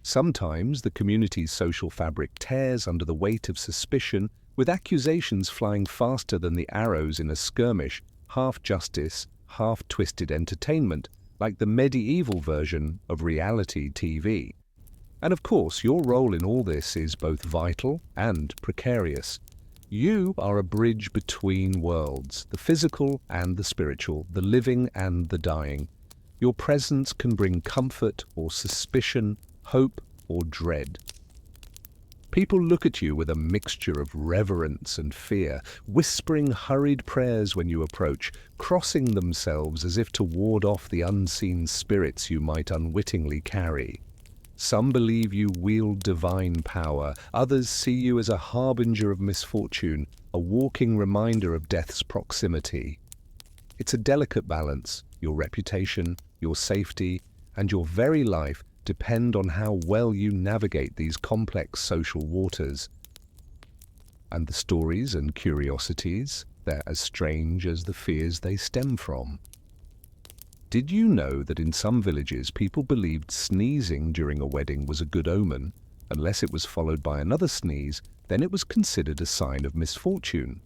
Sometimes the community's social fabric tears under the weight of suspicion, with accusations flying faster than the arrows in a skirmish, half justice, half twisted entertainment, like the medieval version of reality TV. And of course, your role in all this is both vital and precarious. You are a bridge between worlds, the physical and the spiritual, the living and the dying. Your presence can bring comfort or suspicion, hope or dread. People look at you with a mixture of reverence and fear, whispering hurried prayers when you approach, crossing themselves as if to ward off the unseen spirits you might unwittingly carry. Some believe you wield divine power, others see you as a harbinger of misfortune, a walking reminder of death's proximity. It's a delicate balance. Your reputation, your safety, and your very life depend on how well you navigate these complex social waters. And the stories and curiosities, they're as strange as the fears they stem from. Did you know that in some villages people believed sneezing during a wedding was a good omen? Unless it was followed by another sneeze, then it was considered a sign of misfortune,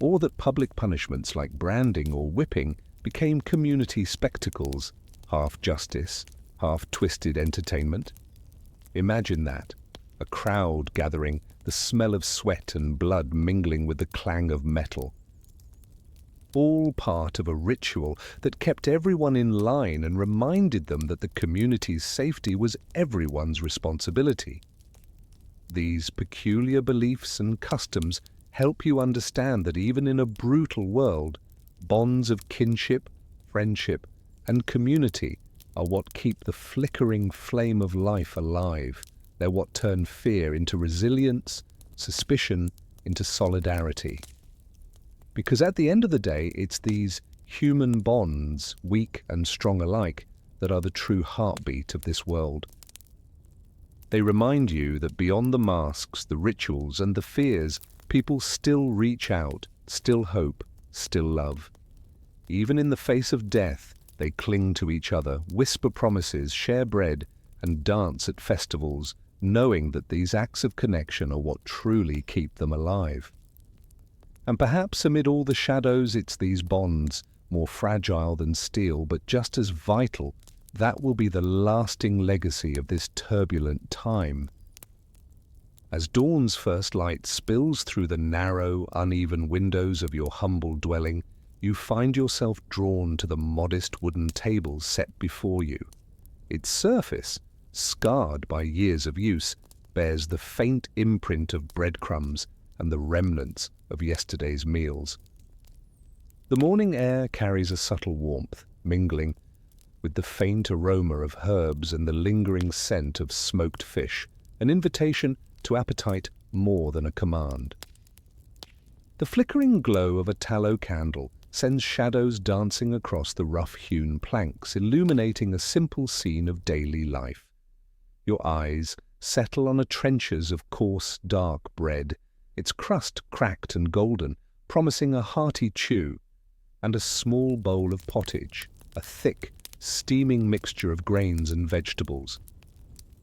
or that public punishments like branding or whipping became community spectacles, half justice, half twisted entertainment. Imagine that, a crowd gathering, the smell of sweat and blood mingling with the clang of metal. All part of a ritual that kept everyone in line and reminded them that the community's safety was everyone's responsibility. These peculiar beliefs and customs help you understand that even in a brutal world, bonds of kinship, friendship, and community are what keep the flickering flame of life alive. They're what turn fear into resilience, suspicion into solidarity. Because at the end of the day, it's these human bonds, weak and strong alike, that are the true heartbeat of this world. They remind you that beyond the masks, the rituals, and the fears, people still reach out, still hope, still love. Even in the face of death, they cling to each other, whisper promises, share bread, and dance at festivals, knowing that these acts of connection are what truly keep them alive. And perhaps amid all the shadows, it's these bonds, more fragile than steel, but just as vital, that will be the lasting legacy of this turbulent time. As dawn's first light spills through the narrow, uneven windows of your humble dwelling, you find yourself drawn to the modest wooden table set before you. Its surface, scarred by years of use, bears the faint imprint of breadcrumbs and the remnants of yesterday's meals. The morning air carries a subtle warmth, mingling with the faint aroma of herbs and the lingering scent of smoked fish, an invitation to appetite more than a command. The flickering glow of a tallow candle sends shadows dancing across the rough-hewn planks, illuminating a simple scene of daily life. Your eyes settle on a trenchers of coarse, dark bread, its crust cracked and golden, promising a hearty chew, and a small bowl of pottage, a thick, steaming mixture of grains and vegetables.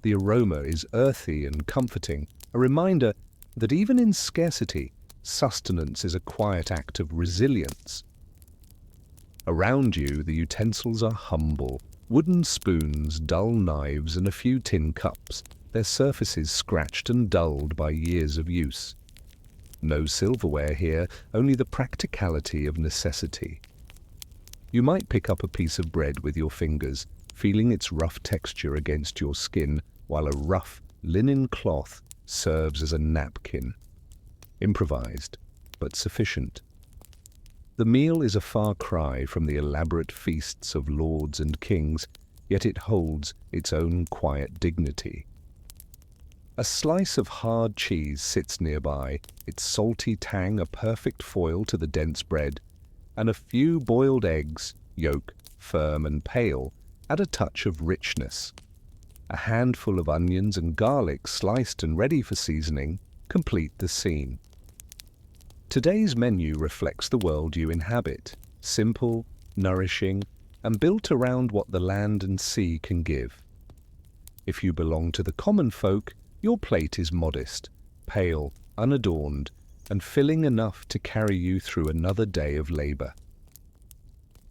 The aroma is earthy and comforting, a reminder that even in scarcity, sustenance is a quiet act of resilience. Around you, the utensils are humble, wooden spoons, dull knives, and a few tin cups, their surfaces scratched and dulled by years of use. No silverware here, only the practicality of necessity. You might pick up a piece of bread with your fingers, feeling its rough texture against your skin, while a rough linen cloth serves as a napkin. Improvised, but sufficient. The meal is a far cry from the elaborate feasts of lords and kings, yet it holds its own quiet dignity. A slice of hard cheese sits nearby, its salty tang a perfect foil to the dense bread, and a few boiled eggs, yolk, firm and pale, add a touch of richness. A handful of onions and garlic sliced and ready for seasoning complete the scene. Today's menu reflects the world you inhabit, simple, nourishing, and built around what the land and sea can give. If you belong to the common folk, your plate is modest, pale, unadorned, and filling enough to carry you through another day of labor.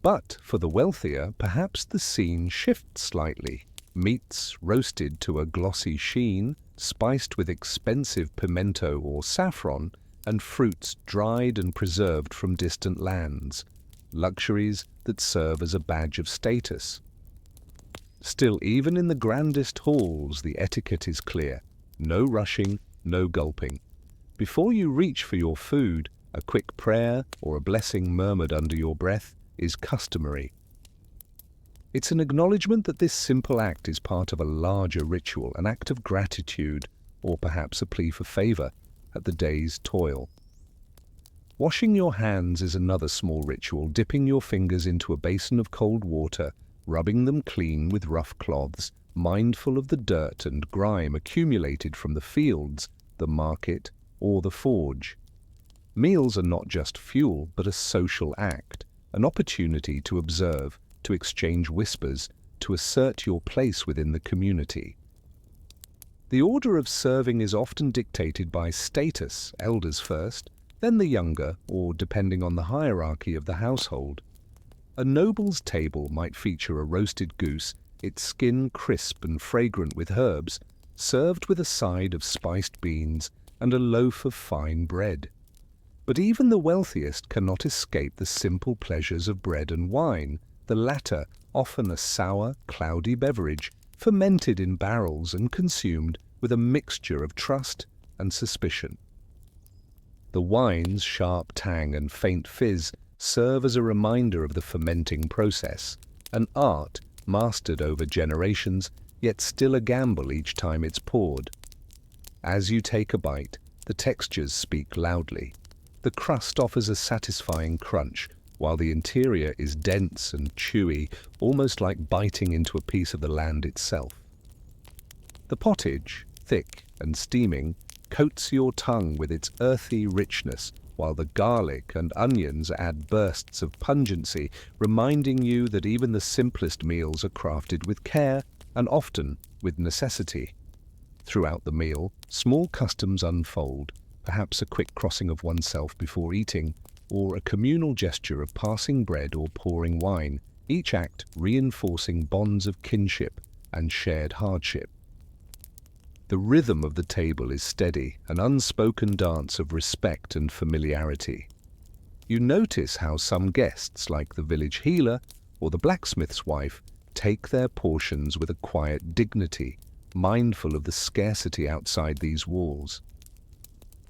But for the wealthier, perhaps the scene shifts slightly. Meats roasted to a glossy sheen, spiced with expensive pimento or saffron, and fruits dried and preserved from distant lands, luxuries that serve as a badge of status. Still, even in the grandest halls, the etiquette is clear. No rushing, no gulping. Before you reach for your food, a quick prayer or a blessing murmured under your breath is customary. It's an acknowledgement that this simple act is part of a larger ritual, an act of gratitude, or perhaps a plea for favor at the day's toil. Washing your hands is another small ritual, dipping your fingers into a basin of cold water, rubbing them clean with rough cloths, mindful of the dirt and grime accumulated from the fields, the market, or the forge. Meals are not just fuel, but a social act, an opportunity to observe, to exchange whispers, to assert your place within the community. The order of serving is often dictated by status, elders first, then the younger, or depending on the hierarchy of the household. A noble's table might feature a roasted goose, its skin crisp and fragrant with herbs, served with a side of spiced beans and a loaf of fine bread. But even the wealthiest cannot escape the simple pleasures of bread and wine, the latter often a sour, cloudy beverage, fermented in barrels and consumed with a mixture of trust and suspicion. The wine's sharp tang and faint fizz serve as a reminder of the fermenting process, an art mastered over generations, yet still a gamble each time it's poured. As you take a bite, the textures speak loudly. The crust offers a satisfying crunch, while the interior is dense and chewy, almost like biting into a piece of the land itself. The pottage, thick and steaming, coats your tongue with its earthy richness, while the garlic and onions add bursts of pungency, reminding you that even the simplest meals are crafted with care and often with necessity. Throughout the meal, small customs unfold, perhaps a quick crossing of oneself before eating, or a communal gesture of passing bread or pouring wine, each act reinforcing bonds of kinship and shared hardship. The rhythm of the table is steady, an unspoken dance of respect and familiarity. You notice how some guests, like the village healer or the blacksmith's wife, take their portions with a quiet dignity, mindful of the scarcity outside these walls.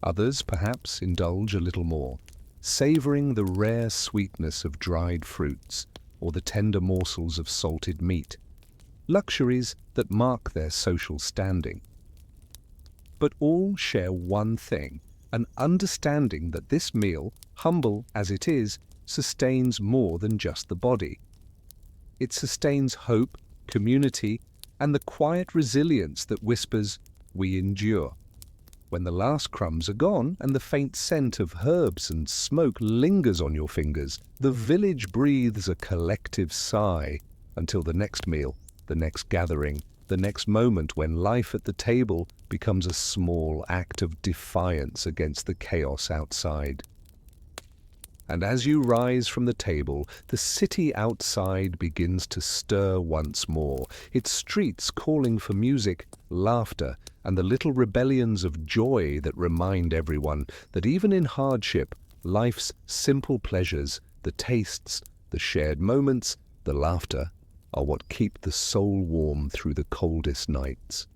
Others, perhaps, indulge a little more, savoring the rare sweetness of dried fruits or the tender morsels of salted meat, luxuries that mark their social standing. But all share one thing, an understanding that this meal, humble as it is, sustains more than just the body. It sustains hope, community, and the quiet resilience that whispers, "We endure." When the last crumbs are gone and the faint scent of herbs and smoke lingers on your fingers, the village breathes a collective sigh until the next meal, the next gathering, the next moment when life at the table becomes a small act of defiance against the chaos outside. And as you rise from the table, the city outside begins to stir once more, its streets calling for music, laughter, and the little rebellions of joy that remind everyone that even in hardship, life's simple pleasures, the tastes, the shared moments, the laughter, are what keep the soul warm through the coldest nights.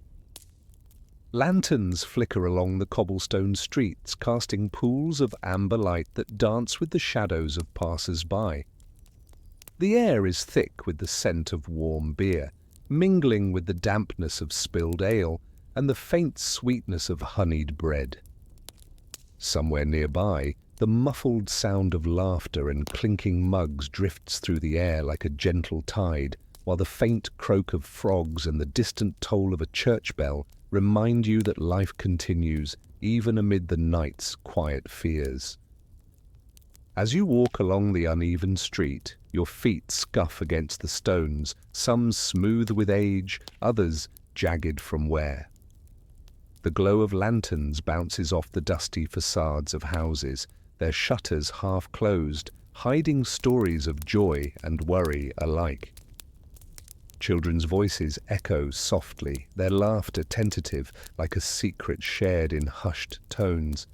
Lanterns flicker along the cobblestone streets, casting pools of amber light that dance with the shadows of passers-by. The air is thick with the scent of warm beer, mingling with the dampness of spilled ale and the faint sweetness of honeyed bread. Somewhere nearby, the muffled sound of laughter and clinking mugs drifts through the air like a gentle tide, while the faint croak of frogs and the distant toll of a church bell remind you that life continues even amid the night's quiet fears. As you walk along the uneven street, your feet scuff against the stones, some smooth with age, others jagged from wear. The glow of lanterns bounces off the dusty facades of houses, their shutters half closed, hiding stories of joy and worry alike. Children's voices echo softly, their laughter tentative, like a secret shared in hushed tones.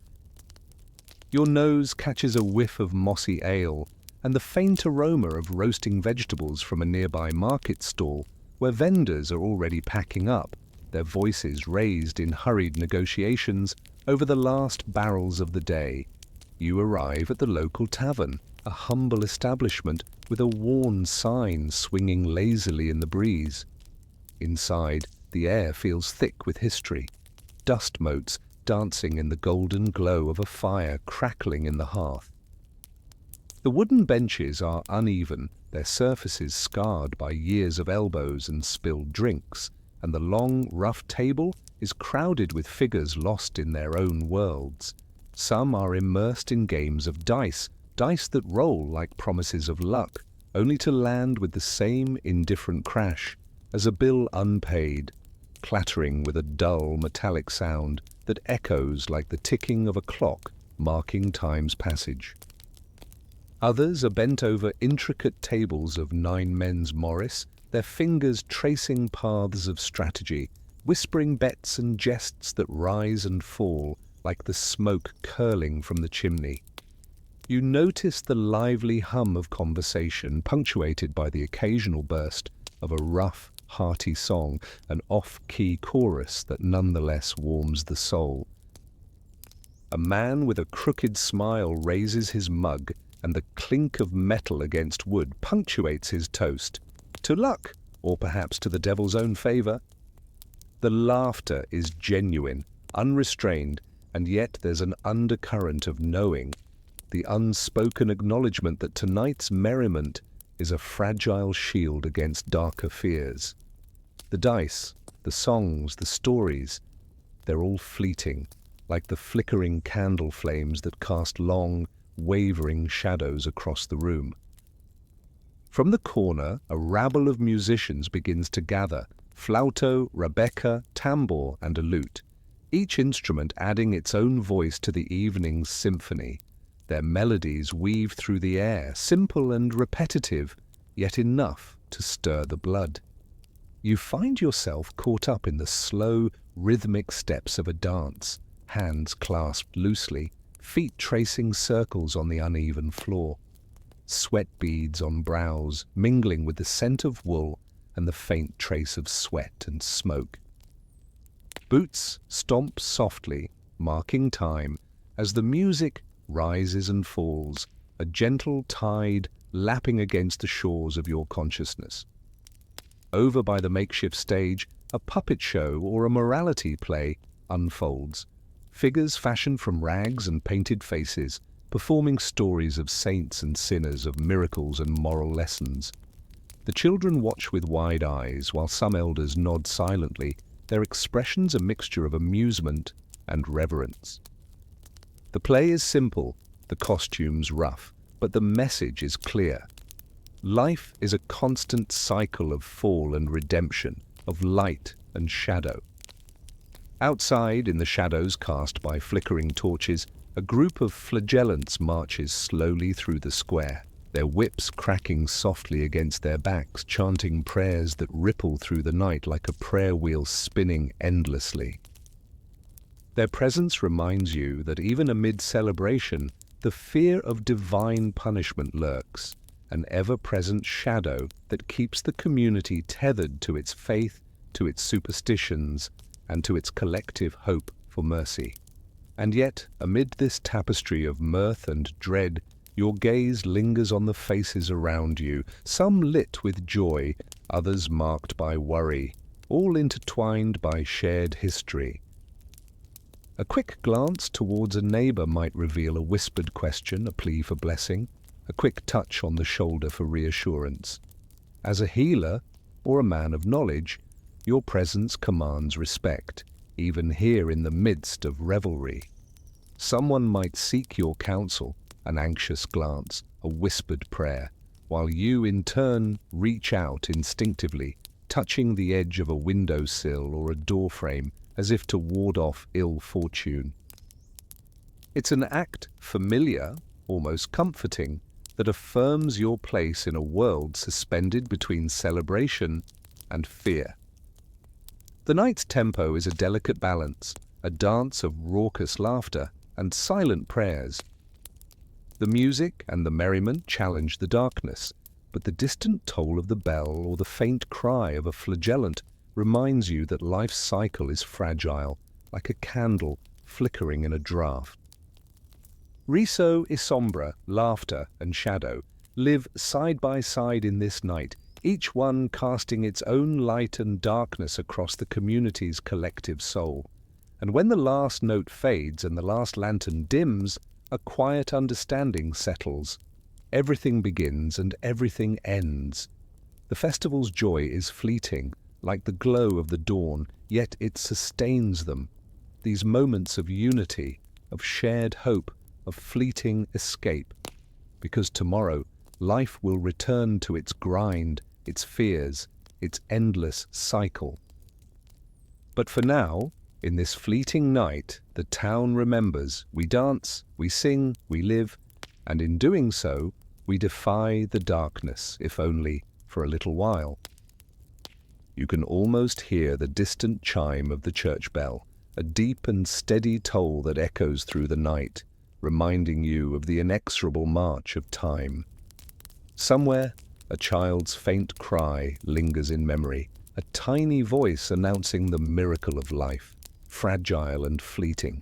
Your nose catches a whiff of mossy ale and the faint aroma of roasting vegetables from a nearby market stall, where vendors are already packing up, their voices raised in hurried negotiations over the last barrels of the day. You arrive at the local tavern, a humble establishment with a worn sign swinging lazily in the breeze. Inside, the air feels thick with history, dust motes dancing in the golden glow of a fire crackling in the hearth. The wooden benches are uneven, their surfaces scarred by years of elbows and spilled drinks, and the long, rough table is crowded with figures lost in their own worlds. Some are immersed in games of dice that roll like promises of luck, only to land with the same indifferent crash as a bill unpaid, clattering with a dull, metallic sound that echoes like the ticking of a clock marking time's passage. Others are bent over intricate tables of nine men's Morris, their fingers tracing paths of strategy, whispering bets and jests that rise and fall like the smoke curling from the chimney. You notice the lively hum of conversation, punctuated by the occasional burst of a rough, hearty song, an off-key chorus that nonetheless warms the soul. A man with a crooked smile raises his mug, and the clink of metal against wood punctuates his toast. To luck, or perhaps to the devil's own favor. The laughter is genuine, unrestrained, and yet there's an undercurrent of knowing, the unspoken acknowledgement that tonight's merriment is a fragile shield against darker fears. The dice, the songs, the stories, they're all fleeting, like the flickering candle flames that cast long, wavering shadows across the room. From the corner, a rabble of musicians begins to gather, flauto, rebecca, tambour, and a lute, each instrument adding its own voice to the evening's symphony. Their melodies weave through the air, simple and repetitive, yet enough to stir the blood. You find yourself caught up in the slow, rhythmic steps of a dance, hands clasped loosely, feet tracing circles on the uneven floor, sweat beads on brows mingling with the scent of wool and the faint trace of sweat and smoke. Boots stomp softly, marking time, as the music rises and falls, a gentle tide lapping against the shores of your consciousness. Over by the makeshift stage, a puppet show or a morality play unfolds. Figures fashioned from rags and painted faces, performing stories of saints and sinners, of miracles and moral lessons. The children watch with wide eyes, while some elders nod silently, their expressions a mixture of amusement and reverence. The play is simple, the costumes rough, but the message is clear. Life is a constant cycle of fall and redemption, of light and shadow. Outside, in the shadows cast by flickering torches, a group of flagellants marches slowly through the square, their whips cracking softly against their backs, chanting prayers that ripple through the night like a prayer wheel spinning endlessly. Their presence reminds you that even amid celebration, the fear of divine punishment lurks, an ever-present shadow that keeps the community tethered to its faith, to its superstitions, and to its collective hope for mercy. And yet, amid this tapestry of mirth and dread, your gaze lingers on the faces around you, some lit with joy, others marked by worry, all intertwined by shared history. A quick glance towards a neighbor might reveal a whispered question, a plea for blessing, a quick touch on the shoulder for reassurance. As a healer, or a man of knowledge, your presence commands respect, even here in the midst of revelry. Someone might seek your counsel, an anxious glance, a whispered prayer, while you in turn reach out instinctively, touching the edge of a windowsill or a doorframe as if to ward off ill fortune. It's an act familiar, almost comforting, that affirms your place in a world suspended between celebration and fear. The night's tempo is a delicate balance, a dance of raucous laughter and silent prayers. The music and the merriment challenge the darkness, but the distant toll of the bell or the faint cry of a flagellant reminds you that life's cycle is fragile, like a candle flickering in a draught. Riso e sombra, laughter and shadow, live side by side in this night, each one casting its own light and darkness across the community's collective soul. And when the last note fades and the last lantern dims, a quiet understanding settles. Everything begins and everything ends. The festival's joy is fleeting, like the glow of the dawn, yet it sustains them. These moments of unity, of shared hope, of fleeting escape. Because tomorrow, life will return to its grind, its fears, its endless cycle. But for now, in this fleeting night, the town remembers. We dance, we sing, we live, and in doing so, we defy the darkness, if only for a little while. You can almost hear the distant chime of the church bell, a deep and steady toll that echoes through the night, reminding you of the inexorable march of time. Somewhere, a child's faint cry lingers in memory, a tiny voice announcing the miracle of life, fragile and fleeting.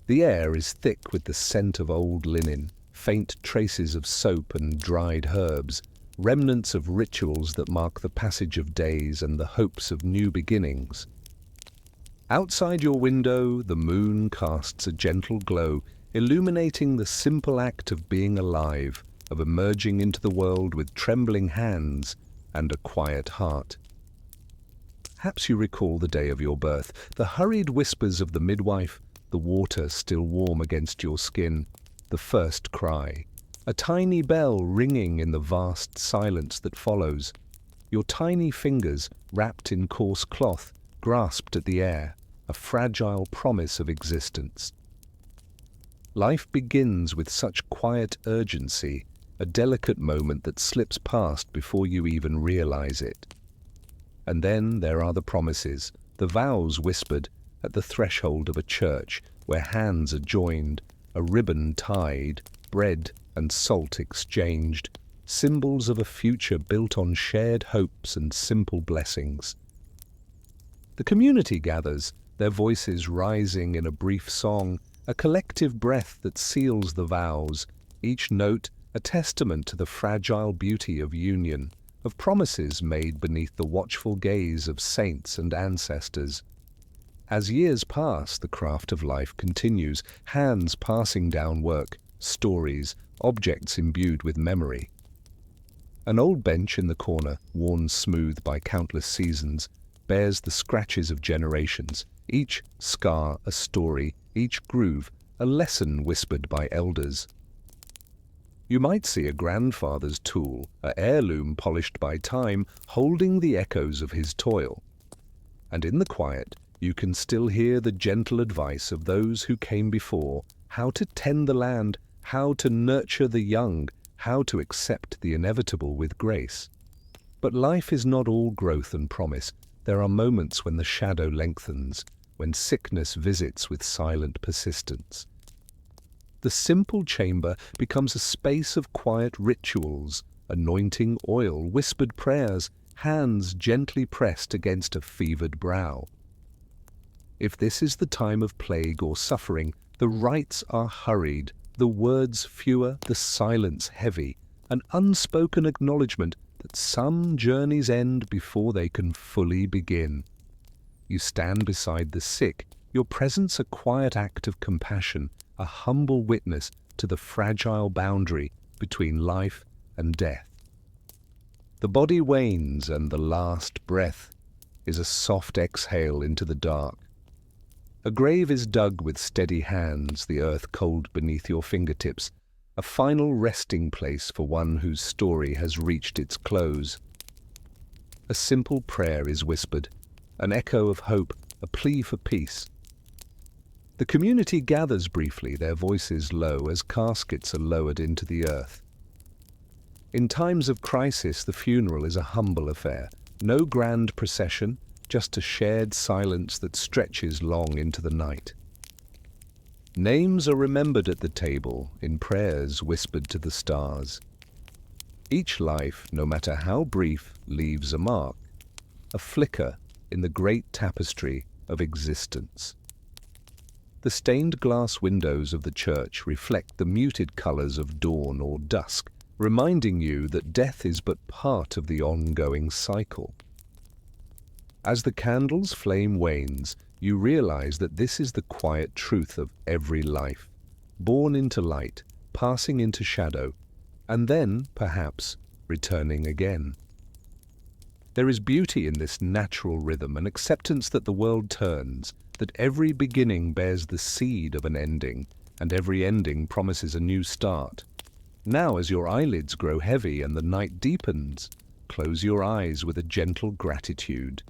The air is thick with the scent of old linen, faint traces of soap and dried herbs, remnants of rituals that mark the passage of days and the hopes of new beginnings. Outside your window, the moon casts a gentle glow, illuminating the simple act of being alive, of emerging into the world with trembling hands and a quiet heart. Perhaps you recall the day of your birth, the hurried whispers of the midwife, the water still warm against your skin, the first cry, a tiny bell ringing in the vast silence that follows, your tiny fingers, wrapped in coarse cloth, grasped at the air, a fragile promise of existence. Life begins with such quiet urgency, a delicate moment that slips past before you even realize it. And then there are the promises, the vows whispered at the threshold of a church where hands are joined, a ribbon tied, bread and salt exchanged, symbols of a future built on shared hopes and simple blessings. The community gathers, their voices rising in a brief song, a collective breath that seals the vows, each note a testament to the fragile beauty of union, of promises made beneath the watchful gaze of saints and ancestors. As years pass, the craft of life continues, hands passing down work, stories, objects imbued with memory. An old bench in the corner, worn smooth by countless seasons, bears the scratches of generations, each scar a story, each groove a lesson whispered by elders. You might see a grandfather's tool, an heirloom polished by time, holding the echoes of his toil. And in the quiet, you can still hear the gentle advice of those who came before, how to tend the land, how to nurture the young, how to accept the inevitable with grace. But life is not all growth and promise. There are moments when the shadow lengthens, when sickness visits with silent persistence. The simple chamber becomes a space of quiet rituals, anointing oil, whispered prayers, hands gently pressed against a fevered brow. If this is the time of plague or suffering, the rites are hurried, the words fewer, the silence heavy, an unspoken acknowledgement that some journeys end before they can fully begin. You stand beside the sick, your presence a quiet act of compassion, a humble witness to the fragile boundary between life and death. The body wanes and the last breath is a soft exhale into the dark. A grave is dug with steady hands, the earth cold beneath your fingertips, a final resting place for one whose story has reached its close. A simple prayer is whispered, an echo of hope, a plea for peace. The community gathers briefly, their voices low as caskets are lowered into the earth. In times of crisis, the funeral is a humble affair. No grand procession, just a shared silence that stretches long into the night. Names are remembered at the table, in prayers whispered to the stars. Each life, no matter how brief, leaves a mark, a flicker in the great tapestry of existence. The stained glass windows of the church reflect the muted colors of dawn or dusk, reminding you that death is but part of the ongoing cycle. As the candle's flame wanes, you realize that this is the quiet truth of every life, born into light, passing into shadow, and then, perhaps, returning again. There is beauty in this natural rhythm, an acceptance that the world turns, that every beginning bears the seed of an ending, and every ending promises a new start. Now, as your eyelids grow heavy and the night deepens, close your eyes with a gentle gratitude.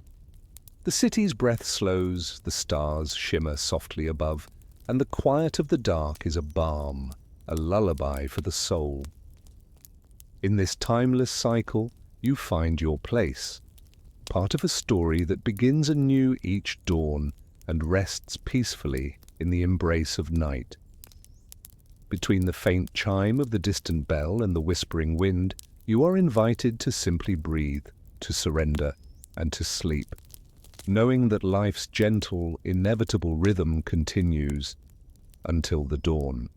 The city's breath slows, the stars shimmer softly above, and the quiet of the dark is a balm, a lullaby for the soul. In this timeless cycle, you find your place, part of a story that begins anew each dawn and rests peacefully in the embrace of night. Between the faint chime of the distant bell and the whispering wind, you are invited to simply breathe, to surrender, and to sleep, knowing that life's gentle, inevitable rhythm continues until the dawn.